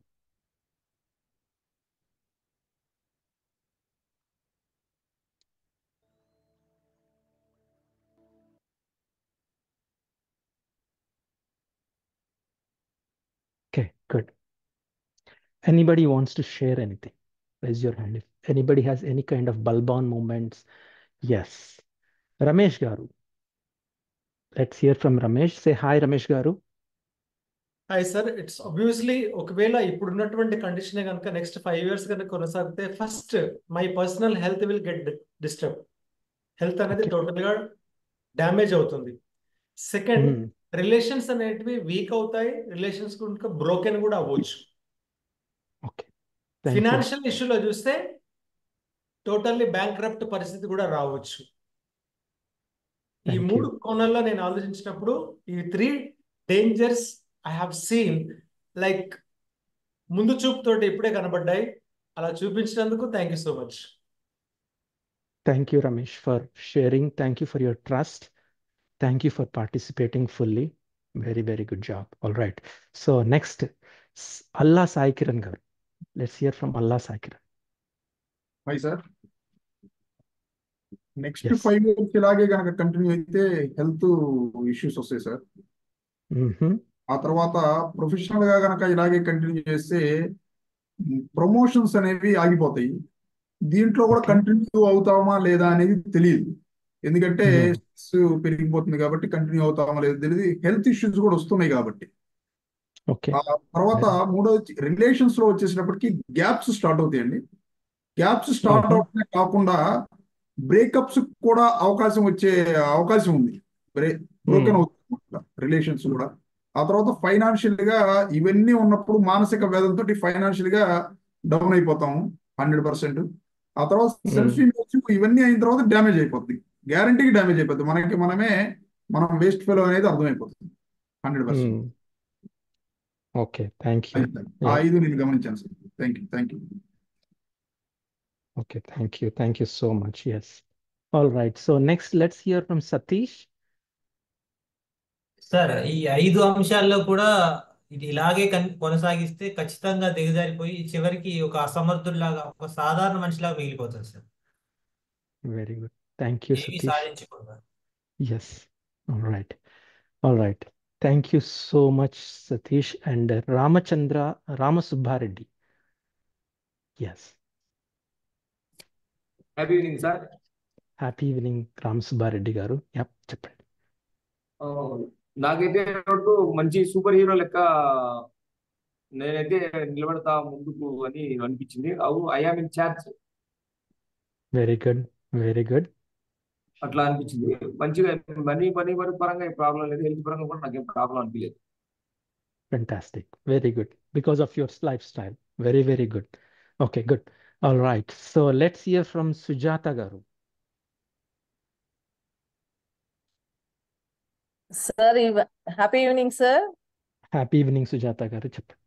Okay, good. Anybody wants to share anything? Raise your hand if anybody has any kind of bulb-on moments. Yes. Ramesh Garu. Let's hear from Ramesh. Say hi, Ramesh Garu. Hi sir, it's obviously ఒకవేళ ఇప్పుడున్నటువంటి condition కనుక next 5 years కనుక కొనసాగితే first my personal health will get disturb. Health అనేది Okay. Total గా damage అవుతుంది. Second, relations అనేటివి week అవుతాయి, రిలేషన్స్ కనుక బ్రోకెన్ కూడా అవ్వచ్చు. Okay. Thank you. ఫినాన్షియల్ ఇష్యూలో చూస్తే టోటల్లీ బ్యాంక్రప్ట్ పరిస్థితి కూడా రావచ్చు. ఈ Thank 3 you. కోణాల్లో నేను ఆలోచించినప్పుడు ఈ 3 dangers I have seen like ముందు చూపుతోటి ఇప్పుడే కనబడ్డాయి. అలా చూపించినందుకు thank you so much. Thank you, Ramesh, for sharing. Thank you for your trust. Thank you for participating fully. Very, very good job. All right. So next, Allah Sai Kiran Garu. Let's hear from Allah Sai Kiran. Hi sir. Next Yes. 5 years ఇలాగే కనుక continue అయితే health issues వస్తాయి sir. ఆ తర్వాత professional గా కనుక ఇలాగే continue చేస్తే ప్రమోషన్స్ అనేవి ఆగిపోతాయి. దీంట్లో కూడా Okay. కంటిన్యూ అవుతామా లేదా అనేది తెలియదు. ఎందుకంటే Hmm. స్ట్రెస్ పెరిగిపోతుంది కాబట్టి కంటిన్యూ అవుతామా లేదా తెలియదు. హెల్త్ ఇష్యూస్ కూడా వస్తున్నాయి కాబట్టి. Okay. ఆ తర్వాత మూడోది రిలేషన్స్ లో వచ్చేసినప్పటికీ గ్యాప్స్ స్టార్ట్ అవుతాయండి. Gaps start Mhm. అవడమే కాకుండా బ్రేకప్స్ కూడా వచ్చే అవకాశం ఉంది. Broken Hmm. అవుతుంది రిలేషన్స్ కూడా. ఆ తర్వాత ఫైనాన్షియల్ గా ఇవన్నీ ఉన్నప్పుడు మానసిక వేదంతో ఫైనాన్షియల్ గా డౌన్ అయిపోతాము 100%. ఆ తర్వాత సెల్ఫ్ ఇమేజ్ ఇవన్నీ అయిన తర్వాత డ్యామేజ్ అయిపోతుంది. గ్యారంటీకి డ్యామేజ్ అయిపోతుంది. మనం వేస్ట్ ఫెలో అనేది అర్థమైపోతుంది 100%. Hmm. Okay. Thank you. ఆ Yeah. 5 నేను గమనించాను sir. Thank you. Okay. Thank you. Thank you so much. Yes. All right. So next, let's hear from Satish. Sir, ఈ 5 అంశాల్లో కూడా ఇది ఇలాగే కొనసాగిస్తే ఖచ్చితంగా దిగజారిపోయి చివరికి ఒక అసమర్థుల్లాగా, ఒక సాధారణ మనిషిలాగా మిగిలిపోతుంది sir. Very good. Thank you, ఏమీ Satish. సాధించకుండా. Yes. All right. All right. Thank you so much, Satish. And Ramasubbareddy. Yes. Happy evening sir. Happy evening, Ramasubbareddy Garu. Yep. చెప్పండి. నాకైతే మంచి సూపర్ హీరో లెక్క నేనైతే నిలబడతా ముందుకు అని అనిపించింది. I am in charge. Very good. Very good. అట్లా అనిపించింది. మంచిగా మనీ పరంగా ప్రాబ్లం లేదు, హెల్త్ పరంగా కూడా నాకేం ప్రాబ్లం అనిపించలేదు. Fantastic. Very good. Because of your lifestyle. Very, very good. Okay, good. All right. So let's hear from Sujata Garu. Sir, happy evening sir. Happy evening, Sujata Garu. చెప్పండి.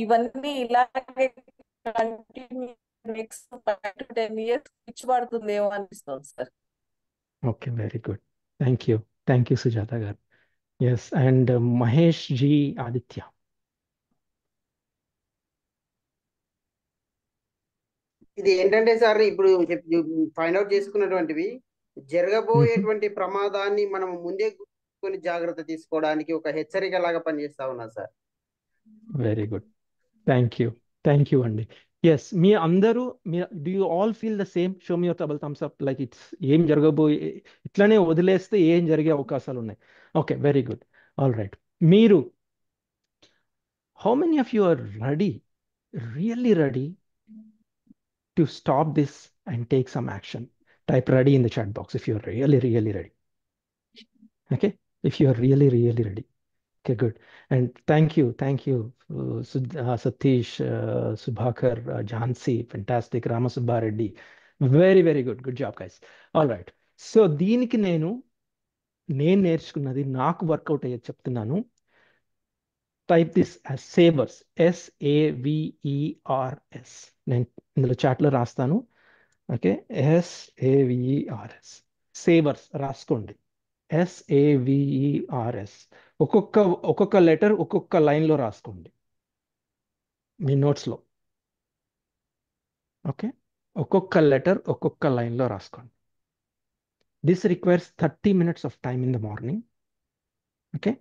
ఇవన్నీ ఇలాగే continue next 5 to 10 years పిచ్చి పడుతుందేమో అనిపిస్తుంది sir. Okay, very good. Thank you. Thank you, Sujata Garu. Yes, and Mahesh G. Aditya. ఇది ఏంటంటే sir ఇప్పుడు find out చేసుకున్నటువంటివి జరగబోయేటువంటి ప్రమాదాన్ని మనం ముందే కొన్ని జాగ్రత్త తీసుకోవడానికి ఒక హెచ్చరిక లాగా పనిచేస్తా ఉన్నా sir. Very good, thank you అండి. ఎస్, మీ అందరూ do you all feel the same? Show me your double thumbs up like it's ఏం జరగబోయే, ఇట్లానే వదిలేస్తే ఏం జరిగే అవకాశాలు ఉన్నాయి. Okay, very good. All right, మీరు how many of you are ready, really ready to stop this and take some action? Type ready in the chat box if you're really, really ready. Okay, if you're really, really ready. Okay, good. And thank you, Satish, Subhakar, Jhansi, fantastic, Ramasubba Reddy. Very, very good. Good job, guys. All right. So, దీనికి నేను నేర్చుకున్నది నాకు work out అయ్యేది చెప్తున్నాను. Type this as savours, SAVERS. నేను ఇందులో చాట్లో రాస్తాను. ఓకే, SAVERS, సేవర్స్ రాసుకోండి. SAVERS. ఒక్కొక్క లెటర్ ఒక్కొక్క లైన్లో రాసుకోండి మీ నోట్స్లో. ఓకే, ఒక్కొక్క లెటర్ ఒక్కొక్క లైన్లో రాసుకోండి. This requires 30 minutes of time in the morning. Okay,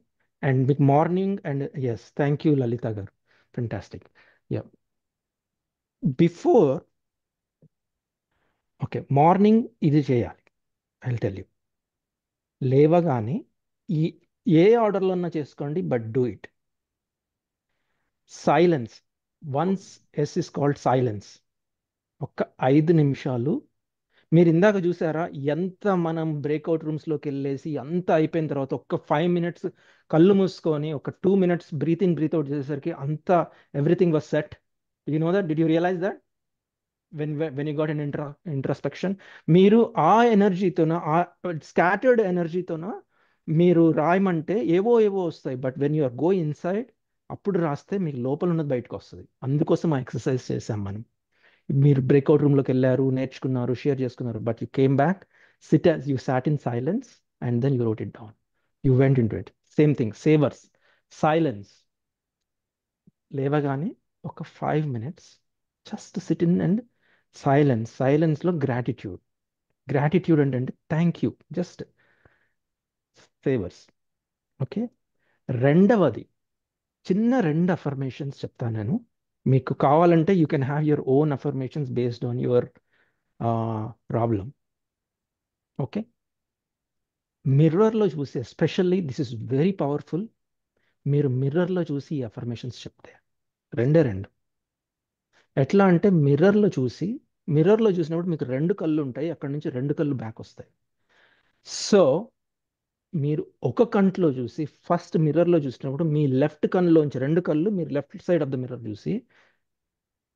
and మీకు morning and yes, thank you Lalitha garu, fantastic. Yeah, before, okay, morning ఇది చేయాలి. I will tell you. లేవగానే ఈ ఏ ఆర్డర్లో చేసుకోండి, but do it. Silence, once S is called silence. ఒక్క 5 నిమిషాలు. మీరు ఇందాక చూసారా ఎంత మనం బ్రేక్అవుట్ రూమ్స్లోకి వెళ్ళేసి అంత అయిపోయిన తర్వాత ఒక్క 5 minutes కళ్ళు మూసుకొని ఒక 2 minutes breathe in breathe out చేసేసరికి అంత everything was set. You know that, did you realise that when you got an introspection? మీరు ఆ ఎనర్జీతోన, ఆ స్కాటర్డ్ ఎనర్జీతోన మీరు రాయమంటే ఏవో వస్తాయి. But when you are go inside, అప్పుడు రాస్తే మీకు లోపల ఉన్నది బయటకు వస్తుంది. అందుకోసం ఆ ఎక్సర్సైజ్ చేసాం మనం. మీరు బ్రేక్అవుట్ రూమ్లోకి వెళ్ళారు, నేర్చుకున్నారు, షేర్ చేసుకున్నారు, but you came back, you sat in silence and then you wrote it down. You went into it. Same thing, savers, silence. లేవగానే ఒక 5 minutes just sit in and సైలెన్స్లో గ్రాటిట్యూడ్ అంటే thank you, just savers. Okay, రెండవది చిన్న 2 affirmations చెప్తాను నేను. మీకు కావాలంటే you can have your own affirmations based on your problem. Okay, మిర్రర్లో చూసి, especially this is very powerful. మీరు మిర్రర్లో చూసి ఈ అఫర్మేషన్స్ చెప్తే రెండే 2. ఎట్లా అంటే మిర్రర్లో చూసినప్పుడు మీకు 2 కళ్ళు ఉంటాయి, అక్కడ నుంచి 2 కళ్ళు బ్యాక్ వస్తాయి. సో మీరు ఒక కంట్లో చూసి, ఫస్ట్ మిర్రర్లో చూసినప్పుడు మీ లెఫ్ట్ కన్నులోంచి 2 కళ్ళు మీరు left side of the mirror చూసి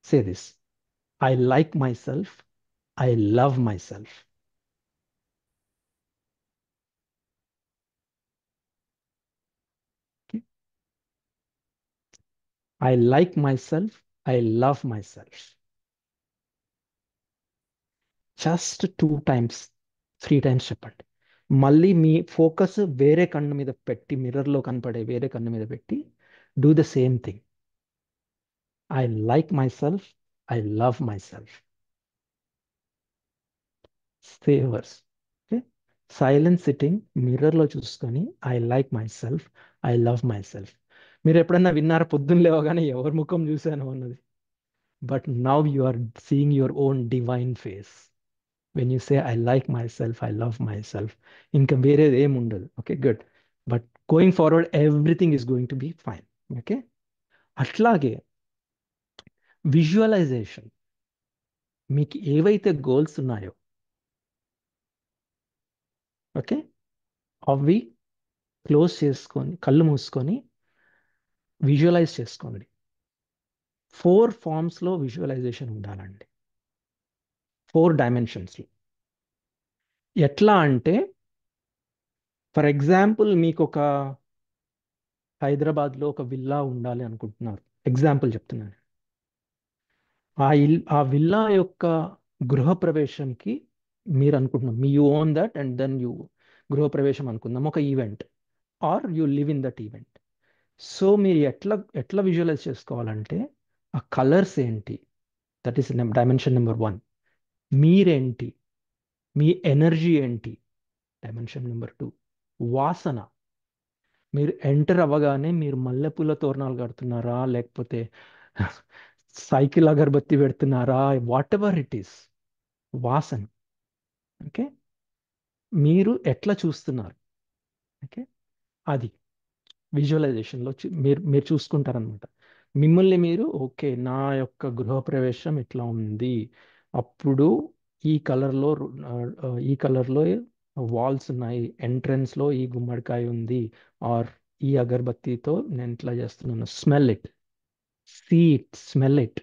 say this: I like myself, I love myself. I like myself, I love myself. Just 2 times, 3 times చెప్పండి. మళ్ళీ మీ ఫోకస్ వేరే కన్ను మీద పెట్టి, మిర్రర్లో కనపడే వేరే కన్ను మీద పెట్టి do the same thing. I like myself, I love myself. Savers. Okay, silent sitting, మిర్రర్లో చూసుకొని I like myself, I love myself. మీరు ఎప్పుడన్నా విన్నారా పొద్దున్న లేవగానే ఎవరి ముఖం చూశాను అన్నది? But now you are seeing your own divine face. When you say I like myself, I love myself, ఇంకా వేరేది ఏమి ఉండదు. Okay, good. But going forward everything is going to be fine. Okay, అట్లాగే విజువలైజేషన్. మీకు ఏవైతే goals ఉన్నాయో, okay, అవి close చేసుకొని కళ్ళు మూసుకొని విజువలైజ్ చేసుకోండి. 4 forms-లో విజువలైజేషన్ ఉండాలండి, 4 dimensions-లో. ఎట్లా అంటే, ఫర్ ఎగ్జాంపుల్ మీకు ఒక హైదరాబాద్లో ఒక విల్లా ఉండాలి అనుకుంటున్నారు, ఎగ్జాంపుల్ చెప్తున్నాను. ఆ విల్లా యొక్క గృహప్రవేశంకి మీరు అనుకుంటున్నాం, you own that and then you గృహప్రవేశం అనుకుందాం, ఒక event, or you live in that event. So మీరు ఎట్లా విజువలైజ్ చేసుకోవాలంటే, ఆ కలర్స్ ఏంటి, దట్ ఈస్ డైమెన్షన్ నెంబర్ 1. మీరేంటి, మీ ఎనర్జీ ఏంటి, డైమెన్షన్ నెంబర్ 2. వాసన, మీరు ఎంటర్ అవ్వగానే మీరు మల్లెపూల తోరణాలు కడుతున్నారా, లేకపోతే సైకిల్ అగరబత్తి పెడుతున్నారా, వాట్ ఎవర్ ఇట్ ఈస్, వాసన. ఓకే, మీరు ఎట్లా చూస్తున్నారు, ఓకే, అది విజువలైజేషన్లో మీరు మీరు చూసుకుంటారనమాట. మిమ్మల్ని మీరు, ఓకే నా యొక్క గృహప్రవేశం ఇట్లా ఉంది, అప్పుడు ఈ కలర్లో ఈ కలర్లో వాల్స్ ఉన్నాయి, ఎంట్రన్స్లో ఈ గుమ్మడికాయ ఉంది, ఆర్ ఈ అగరబత్తితో నేను ఇట్లా చేస్తున్నాను, smell it, see it, smell it.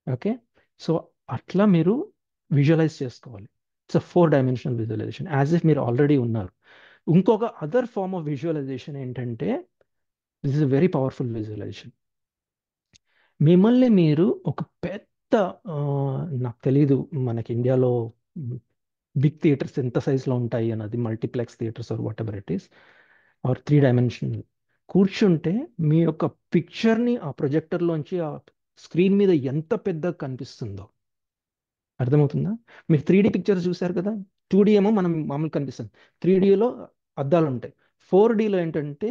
Okay, so అట్లా మీరు విజువలైజ్ చేసుకోవాలి. It's 4 dimensional visualisation, as if మీరు ఆల్రెడీ ఉన్నారు. ఇంకొక అదర్ ఫార్మ్ ఆఫ్ విజువలైజేషన్ ఏంటంటే, this is very powerful visualisation. మిమ్మల్ని మీరు ఒక పెద్ద, నాకు తెలీదు మనకి ఇండియాలో బిగ్ థియేటర్స్ ఎంత సైజులో ఉంటాయి అన్నది, multiplex theatres or whatever it is, or 3 dimensional, కూర్చుంటే మీ యొక్క పిక్చర్ని ఆ ప్రొజెక్టర్లోంచి ఆ స్క్రీన్ మీద ఎంత పెద్దగా కనిపిస్తుందో అర్థమవుతుందా? మీరు 3D పిక్చర్స్ చూశారు కదా, 2D ఏమో మనం మామూలు కనిపిస్తుంది, 3Dలో అద్దాలు ఉంటాయి, 4Dలో ఏంటంటే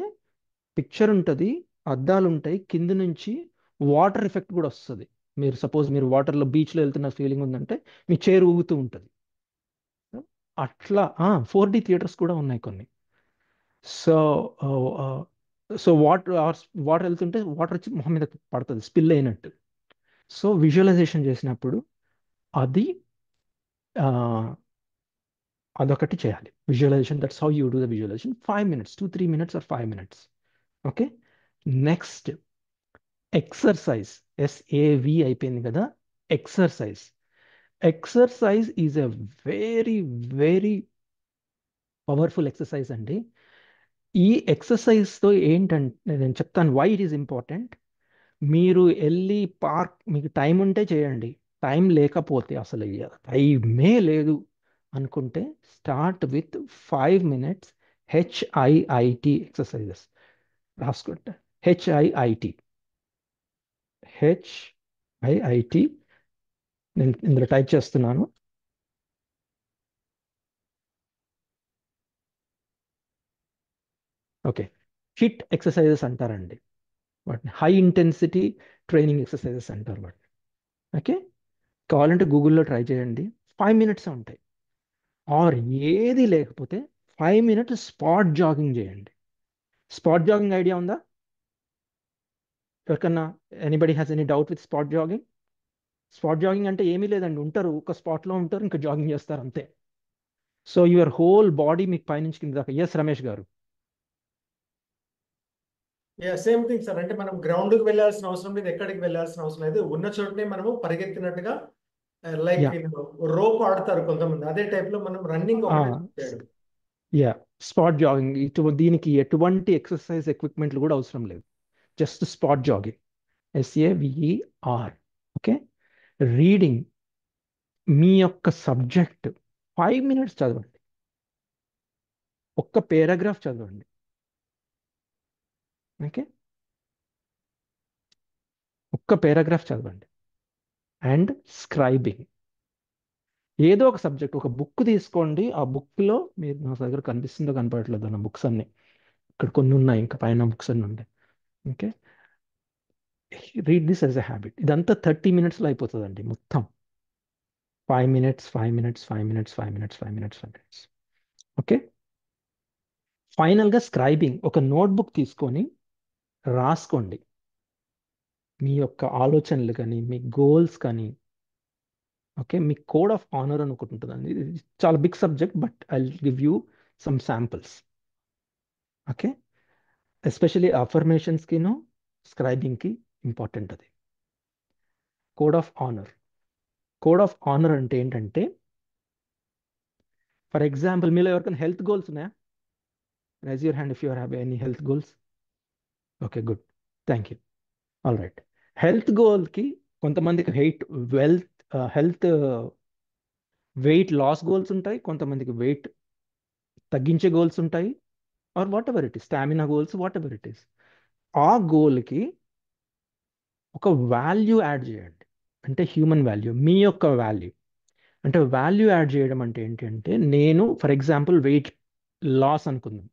పిక్చర్ ఉంటుంది, అద్దాలు ఉంటాయి, కింద నుంచి వాటర్ ఎఫెక్ట్ కూడా వస్తుంది. మీరు సపోజ్ మీరు వాటర్లో బీచ్లో వెళ్తున్న ఫీలింగ్ ఉందంటే మీ చైర్ ఊగుతూ ఉంటుంది. అట్లా 4D థియేటర్స్ కూడా ఉన్నాయి కొన్ని. సో సో వాటర్ వెళ్తుంటే వాటర్ వచ్చి మొహం మీద పడుతుంది, స్పిల్ అయినట్టు. సో విజువలైజేషన్ చేసినప్పుడు అది అదొకటి చేయాలి, visualisation. That's how you do the visualisation. 5 minutes, 2-3 minutes or 5 minutes. Okay, next exercise, SAV అయిపోయింది కదా. Exercise, exercise is a very very powerful exercise అండి. ఈ ఎక్సర్సైజ్తో ఏంటంటే నేను చెప్తాను వై ఇట్ ఈస్ ఇంపార్టెంట్. మీరు వెళ్ళి పార్క్, మీకు టైం ఉంటే చేయండి, టైం లేకపోతే అసలు టైమే లేదు అనుకుంటే start with 5 minutes HIIT exercises. రాసుకుంటే HIIT, నేను ఇందులో టైప్ చేస్తున్నాను. ఓకే, హిట్ ఎక్సర్సైజెస్ అంటారండి వాటిని, హై ఇంటెన్సిటీ ట్రైనింగ్ ఎక్సర్సైజెస్ అంటారు వాటిని. ఓకే, కావాలంటే గూగుల్లో ట్రై చేయండి, 5 minutes ఉంటాయి. ఆర్ ఏది లేకపోతే 5 minutes స్పాట్ జాగింగ్ చేయండి. స్పాట్ జాగింగ్ ఐడియా ఉందా ఎవరికన్నా? Anybody has any doubt with spot jogging? Spot jogging అంటే ఏమీ లేదండి, ఉంటారు ఒక స్పాట్లో ఉంటారు, ఇంకా జాగింగ్ చేస్తారు అంతే. సో యువర్ హోల్ బాడీ మీకు పైనుంచి కింద దాకా. ఎస్ రమేష్ గారు. సేమ్ థింగ్ సార్, అంటే మనం గ్రౌండ్కి వెళ్ళాల్సిన అవసరం లేదు, ఎక్కడికి వెళ్ళాల్సిన అవసరం లేదు, ఉన్న చోటనే మనము పరిగెత్తినట్టుగా, లైక్ రోప్ ఆడతారు కొంతమంది, అదే టైప్ లో మనం రన్నింగ్ యా, స్పాట్ జాగింగ్. దీనికి ఎటువంటి ఎక్సర్సైజ్ ఎక్విప్మెంట్లు కూడా అవసరం లేదు, just spot jogging, SAVER. Okay, reading, మీ యొక్క సబ్జెక్ట్ 5 minutes చదవండి, ఒక్క పేరాగ్రాఫ్ చదవండి. ఓకే, ఒక్క పేరాగ్రాఫ్ చదవండి. అండ్ స్క్రైబింగ్, ఏదో ఒక సబ్జెక్ట్, ఒక బుక్ తీసుకోండి, ఆ బుక్లో మీరు, నా దగ్గర కనిపిస్తుందో కనపడట్లేదు నా బుక్స్ అన్ని, ఇక్కడ కొన్ని ఉన్నాయి, ఇంకా పైన బుక్స్ అన్ని ఉన్నాయి. Okay, read this as a habit. ఇదంతా 30 minutesలో అయిపోతుందండి మొత్తం. 5 minutes, 5 minutes, 5 minutes, 5 minutes, 5 minutes, 5 minutes. ఓకే, ఫైనల్గా స్క్రైబింగ్, ఒక నోట్బుక్ తీసుకొని రాసుకోండి మీ యొక్క ఆలోచనలు కానీ, మీ గోల్స్ కానీ. ఓకే, మీ కోడ్ ఆఫ్ ఆనర్ అని ఒకటి ఉంటుందండి, ఇది చాలా big subject, but I give you some samples. Okay, especially అఫర్మేషన్స్కిను స్క్రైబింగ్కి ఇంపార్టెంట్ అది. Code of honour, code of honour అంటే ఏంటంటే, ఫర్ ఎగ్జాంపుల్ మీలో ఎవరికైనా హెల్త్ గోల్స్ ఉన్నాయా? Raise your hand if you have any health goals. Okay, good, thank you. All right, health గోల్కి కొంతమందికి health weight loss goals ఉంటాయి, కొంతమందికి wait తగ్గించే goals ఉంటాయి, or whatever it is, stamina goals, whatever it is. ఆ గోల్కి ఒక value add చేయండి. అంటే హ్యూమన్ వాల్యూ, మీ యొక్క వాల్యూ. అంటే వాల్యూ యాడ్ చేయడం అంటే ఏంటంటే, నేను ఫర్ ఎగ్జాంపుల్ వెయిట్ లాస్ అనుకుందాం.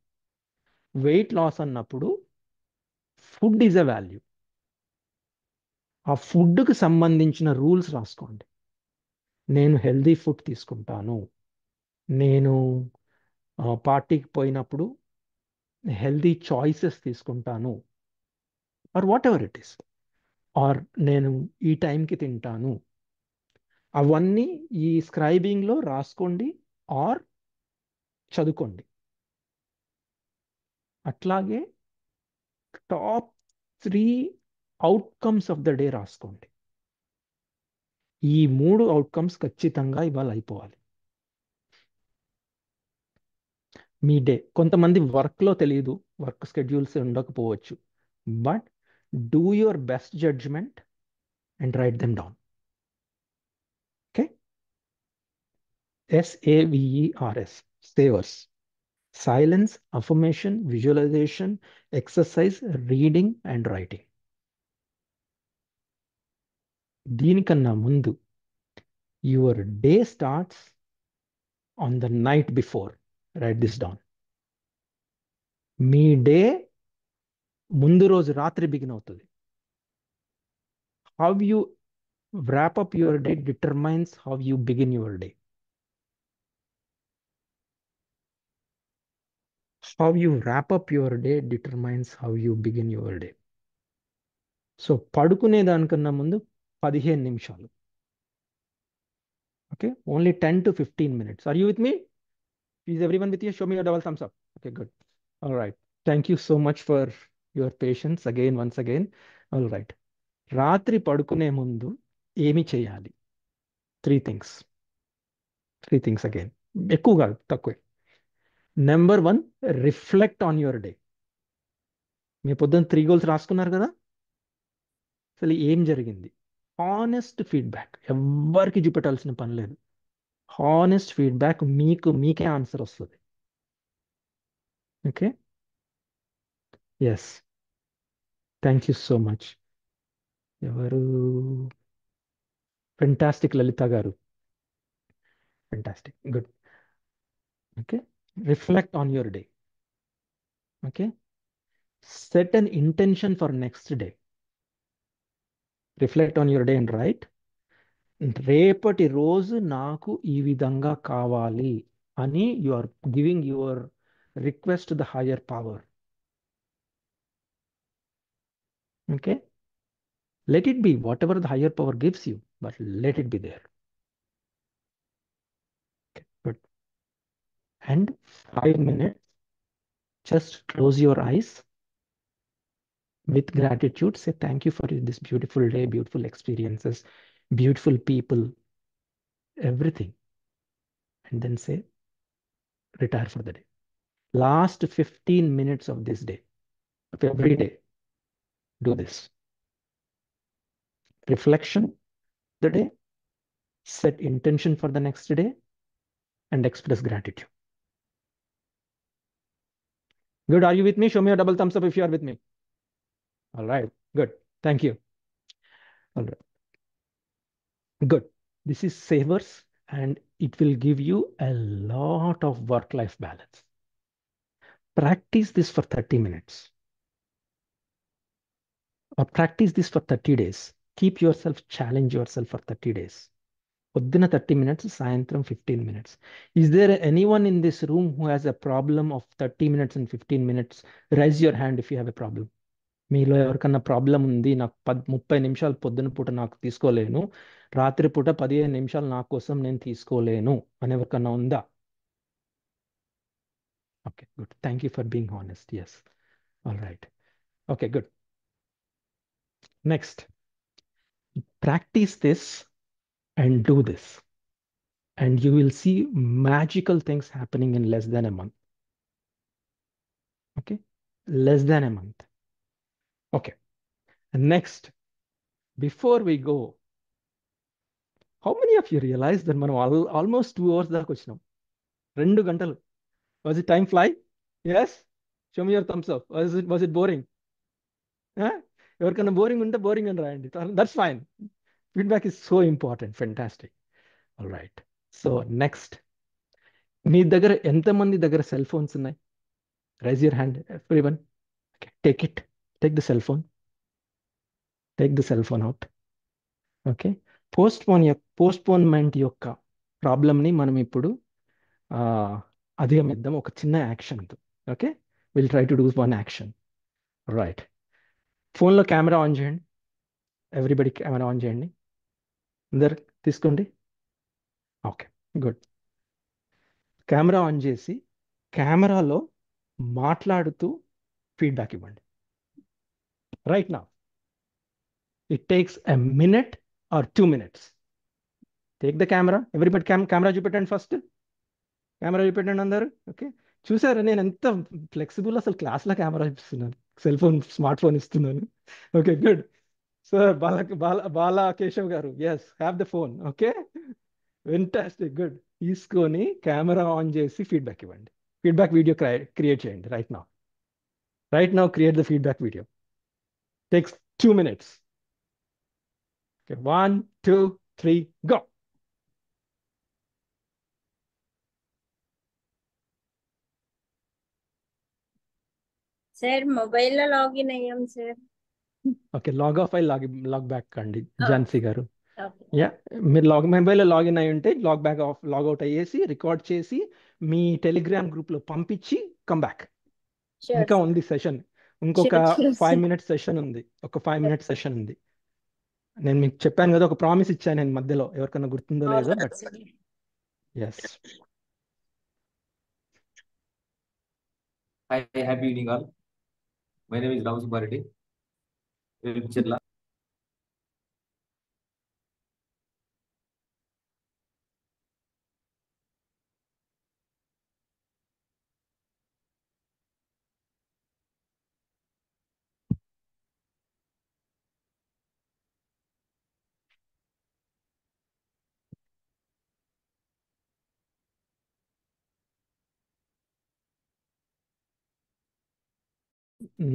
వెయిట్ లాస్ అన్నప్పుడు ఫుడ్ ఈజ్ అ వాల్యూ. ఆ ఫుడ్కి సంబంధించిన రూల్స్ రాసుకోండి. నేను హెల్దీ ఫుడ్ తీసుకుంటాను, నేను పార్టీకి పోయినప్పుడు హెల్దీ చాయిసెస్ తీసుకుంటాను, or whatever it is, or నేను ఈ టైంకి తింటాను. అవన్నీ ఈ స్క్రైబింగ్లో రాసుకోండి ఆర్ చదువుకోండి. అట్లాగే top 3 outcomes of the day రాసుకోండి. ఈ 3 అవుట్కమ్స్ ఖచ్చితంగా ఇవాళ అయిపోవాలి. మీ డే, కొంతమంది వర్క్లో తెలియదు, వర్క్ స్కెడ్యూల్స్ ఉండకపోవచ్చు, but do your best judgement and write them down. Okay, SAVERS, savers. Silence, affirmation, visualization, exercise, reading and writing. దీనికన్నా ముందు your day starts on the night before. Write this down. Me day ముందు రోజు రాత్రి begin అవుతుంది. How you wrap up your day determines how you begin your day. How you wrap up your day determines how you begin your day. So పడుకునే దానికన్నా ముందు 15 నిమిషాలు. Okay, only 10 to 15 minutes. Are you with me? Is everyone with you? Show me your double thumbs up. Okay, good. All right. Thank you so much for your patience again, once again. All right. రాత్రి పడుకునే ముందు ఏమి చేయాలి? 3 things. 3 things again. ఎక్కువ కాదు, తక్కువే. Number 1, reflect on your day. మీ పొద్దున్న 3 గోల్స్ రాసుకున్నారు కదా, అసలు ఏం జరిగింది? హానెస్ట్ ఫీడ్బ్యాక్, ఎవ్వరికి చూపెట్టాల్సిన పని లేదు. హానెస్ట్ ఫీడ్బ్యాక్, మీకే ఆన్సర్ వస్తుంది. Okay, yes, thank you so much. ఎవరు? Fantastic Lalitha garu, fantastic, good. Okay, reflect on your day. Okay, set an intention for next day. Reflect on your day and write, రేపటి రోజు నాకు ఈ విధంగా కావాలి అని you are giving your request to the higher power. Okay, let it be whatever the higher power gives you, but let it be there. Okay, good. And 5 minutes, just close your eyes with gratitude. Say thank you for this beautiful day, beautiful experiences, beautiful people, everything. And then say, retire for the day. Last 15 minutes of this day, of every day, do this. Reflection the day, set intention for the next day, and express gratitude. Good. Are you with me? Show me a double thumbs up if you are with me. All right. Good. Thank you. All right. Good. This is Savers, and it will give you a lot of work-life balance. Practice this for 30 minutes. Or practice this for 30 days. Keep yourself, challenge yourself for 30 days. పొద్దున 30 minutes, సాయంత్రం 15 minutes. Is there anyone in this room who has a problem of 30 minutes and 15 minutes? Raise your hand if you have a problem. మీలో ఎవరికన్నా problem ఉంది, నాకు 30 నిమిషాలు పొద్దున పూట నాకు తీసుకోలేను, రాత్రిపూట 15 నిమిషాలు నా కోసం నేను తీసుకోలేను అని ఎవరికన్నా ఉందా? Okay, good. Thank you for being honest. Yes, all right. Okay, good. Next, practice this and do this and you will see magical things happening in less than a month. Okay, less than a month. Okay, next, before we go, how many of you realize that మనం almost 2 hours దాకా వచ్చినాం? 2 గంటలు. Was it time fly? Yes? Show me your thumbs up. Was it boring? ఎవరికన్నా boring ఉంటే boring అని రాయండి. That's fine. Feedback is so important. Fantastic. All right. So next, మీ దగ్గర ఎంతమంది దగ్గర సెల్ ఫోన్స్ ఉన్నాయి? Raise your hand everyone. Take it. Take the cell phone. Take the cell phone out. Okay. Postponement యొక్క ప్రాబ్లమ్ని మనం ఇప్పుడు అధిగమిద్దాం ఒక చిన్న యాక్షన్తో. Okay, will try to do one action. Right. ఫోన్లో కెమెరా ఆన్ చేయండి. ఎవ్రీబడి కెమెరా ఆన్ చేయండి. అందరు తీసుకోండి. Okay, good. కెమెరా ఆన్ చేసి కెమెరాలో మాట్లాడుతూ ఫీడ్బ్యాక్ ఇవ్వండి. Right now it takes a minute or 2 minutes. Take the camera. Everybody camera చూపెట్టండి. ఫస్ట్ కెమెరా చూపెట్టండి అందరు. ఓకే, చూసారా నేను ఎంత ఫ్లెక్సిబుల్, అసలు క్లాస్లో కెమెరా చూపిస్తున్నాను, సెల్ ఫోన్ స్మార్ట్ ఫోన్ ఇస్తున్నాను. Okay, good. Sir Bala Keshav garu, yes, have the phone. Okay, fantastic, good. తీసుకొని కెమెరా ఆన్ చేసి ఫీడ్బ్యాక్ ఇవ్వండి. ఫీడ్బ్యాక్ వీడియో క్రియేట్ చేయండి. Right now create the feedback video. Takes 2 minutes. Okay, 1 2 3 go. Sir మొబైల్లో login అయ్యాం సార్. Okay, log off అయి log back అండి ఝాన్సీ గారు. ఓకే. యా, మీరు మొబైల్లో లాగిన్ అయి ఉంటే లాగౌట్ అయ్యేసి రికార్డ్ చేసి మీ టెలిగ్రామ్ గ్రూప్లో పంపించి కమ్ బ్యాక్. షూర్ ఇంకా సార్. ఉంది సెషన్, ఇంకొక షూర్ 5 సార్. minutes సెషన్ ఉంది. ఒక 5 minutes సెషన్ ఉంది. నేను మీకు చెప్పాను కదా, ఒక ప్రామిస్ ఇచ్చాను నేను మధ్యలో, ఎవరికైనా గుర్తుందో లేదో, but yes. Hi, happy evening all. My name is Ram Subbareddy. Chirla.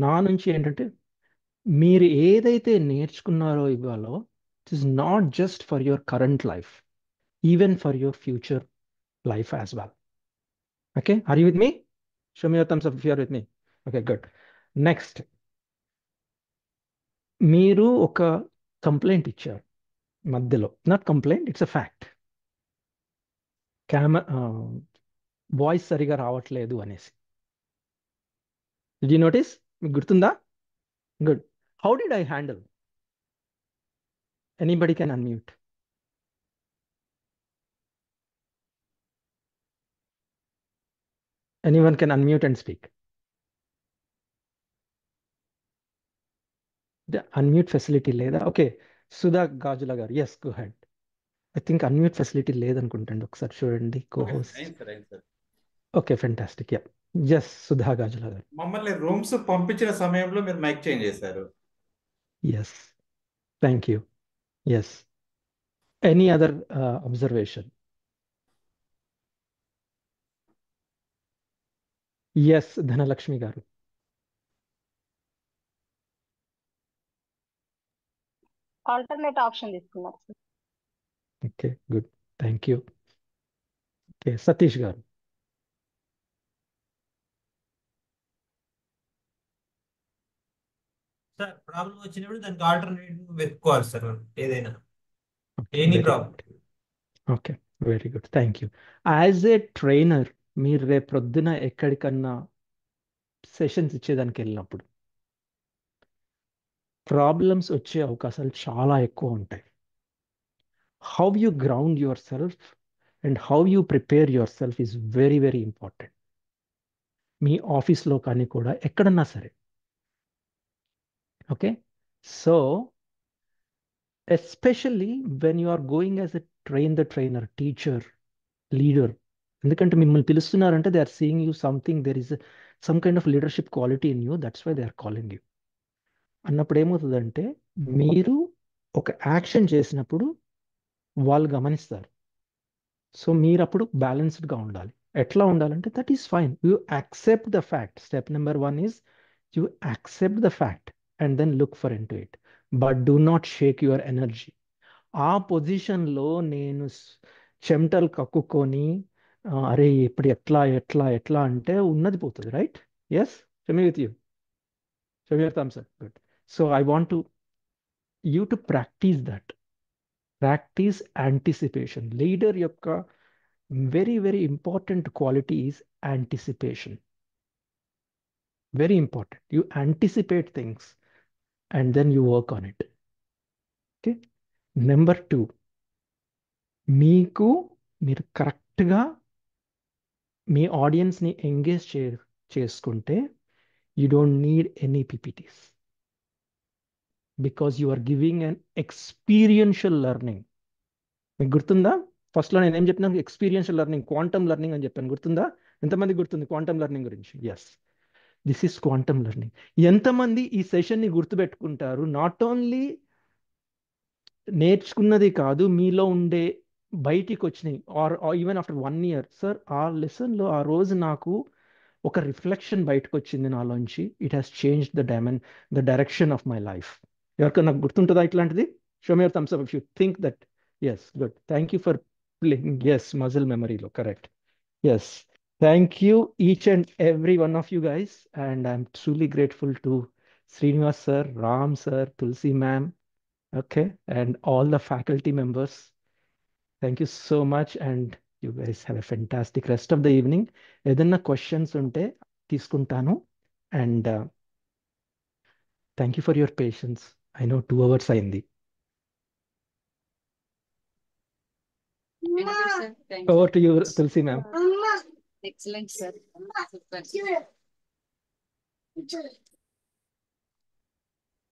నా నుంచి ఏంటంటే, మీరు ఏదైతే నేర్చుకున్నారో ఇవాళ, it is not just for your current life, even for your future life as well. Okay, are you with me? Show me your thumbs up if you are with me. Okay, good. Next, మీరు ఒక complaint ఇచ్చారు మధ్యలో. Not complaint, it's a fact. Voice సరిగా రావట్లేదు అనేసి. Did you notice? మీకు గుర్తుందా? Good. How did I handle? Anybody can unmute. Anyone can unmute and speak. Unmute facility లేదా? Okay, Sudha Gajula garu, yes, go head. I think unmute facility లేదనుకుంటండి, ఒకసారి చూడండి. Cohost. అయింది sir. Okay, fantastic. Yeah, yes, Sudha Gajula garu. మమ్మల్ని rooms పంపించిన సమయంలో మీరు మైక్ చేంజ్ చేశారు. Yes, thank you. Yes, any other observation? Yes, Dhanalakshmi garu. Alternate option తీసుకున్నారు sir. Okay, good, thank you. Okay, Satish garu. Sir problem వచ్చినప్పుడు దానికి ఆల్టర్నేటివ్ వెతుక్కోవాలి సార్ మనం ఏదైనా, any very problem. Good. Okay, very good, thank you. As a trainer, మీరు రేపు ప్రొద్దున ఎక్కడికన్నా సెషన్స్ ఇచ్చేదానికి వెళ్ళినప్పుడు ప్రాబ్లమ్స్ వచ్చే అవకాశాలు చాలా ఎక్కువ ఉంటాయి. How you ground your self and how you prepare your self is very very important. మీ ఆఫీస్లో కానీ కూడా ఎక్కడన్నా సరే. Okay, so especially when you are going as a trainer, teacher, leader, ఎందుకంటే మిమ్మల్ని పిలుస్తున్నారంటే they are seeing you something, there is some kind of leadership quality in you, that's why they are calling you. అన్నప్పుడు ఏమవుతుందంటే, మీరు ఒక action చేసినప్పుడు వాళ్ళు గమనిస్తారు. సో మీరు అప్పుడు బ్యాలెన్స్డ్గా ఉండాలి. ఎట్లా ఉండాలంటే, that is fine, you accept the fact. Step number 1 is you accept the fact and then look for into it, but do not shake your energy. ఆ పొజిషన్లో నేను చెమటలు కక్కుకొని అరే ఇప్పుడు ఎట్లా ఎట్లా ఎట్లా అంటే ఉన్నది పోతుంది, right? Yes, show me with you, show me your thumbs up. Good. So I want to you to practice that. Practice anticipation. Leader యొక్క very very important quality is anticipation. Very important. You anticipate things and then you work on it. Okay. Number 2, మీరు కరెక్ట్గా మీ ఆడియన్స్ని engage చేసుకుంటే you don't need any PPTs because you are giving an experiential learning. మీకు గుర్తుందా? ఫస్ట్లో నేను ఏం చెప్పినాను? ఎక్స్పీరియన్షియల్ లెర్నింగ్, క్వాంటమ్ లెర్నింగ్ అని చెప్పాను. గుర్తుందా? ఎంతమంది గుర్తుంది క్వాంటమ్ లెర్నింగ్ గురించి? Yes, this is quantum learning. ఎంతమంది ఈ సెషన్ని గుర్తుపెట్టుకుంటారు? నాట్ ఓన్లీ నేర్చుకున్నది కాదు, మీలో ఉండే బయటికి వచ్చినాయి. Or even after 1 year, sir ఆ లెసన్లో ఆ రోజు నాకు ఒక రిఫ్లెక్షన్ బయటకు వచ్చింది నాలోంచి. It has change the direction of my life. ఎవరికైనా నాకు గుర్తుంటుందా ఇట్లాంటిది? Show me your thumbs up if you think that. Yes, good. Thank you for playing. Yes, muscle మెమరీలో correct. Yes, thank you each and every one of you guys, and I'm truly grateful to Srinivas sir, Ram sir, Tulsi ma'am, okay, and all the faculty members. Thank you so much, and you guys have a fantastic rest of the evening. Edanna questions unte తీసుకుంటాను, and thank you for your patience. I know 2 hours అయింది. Over to you, Tulsi ma'am. Excellent, sir. Super.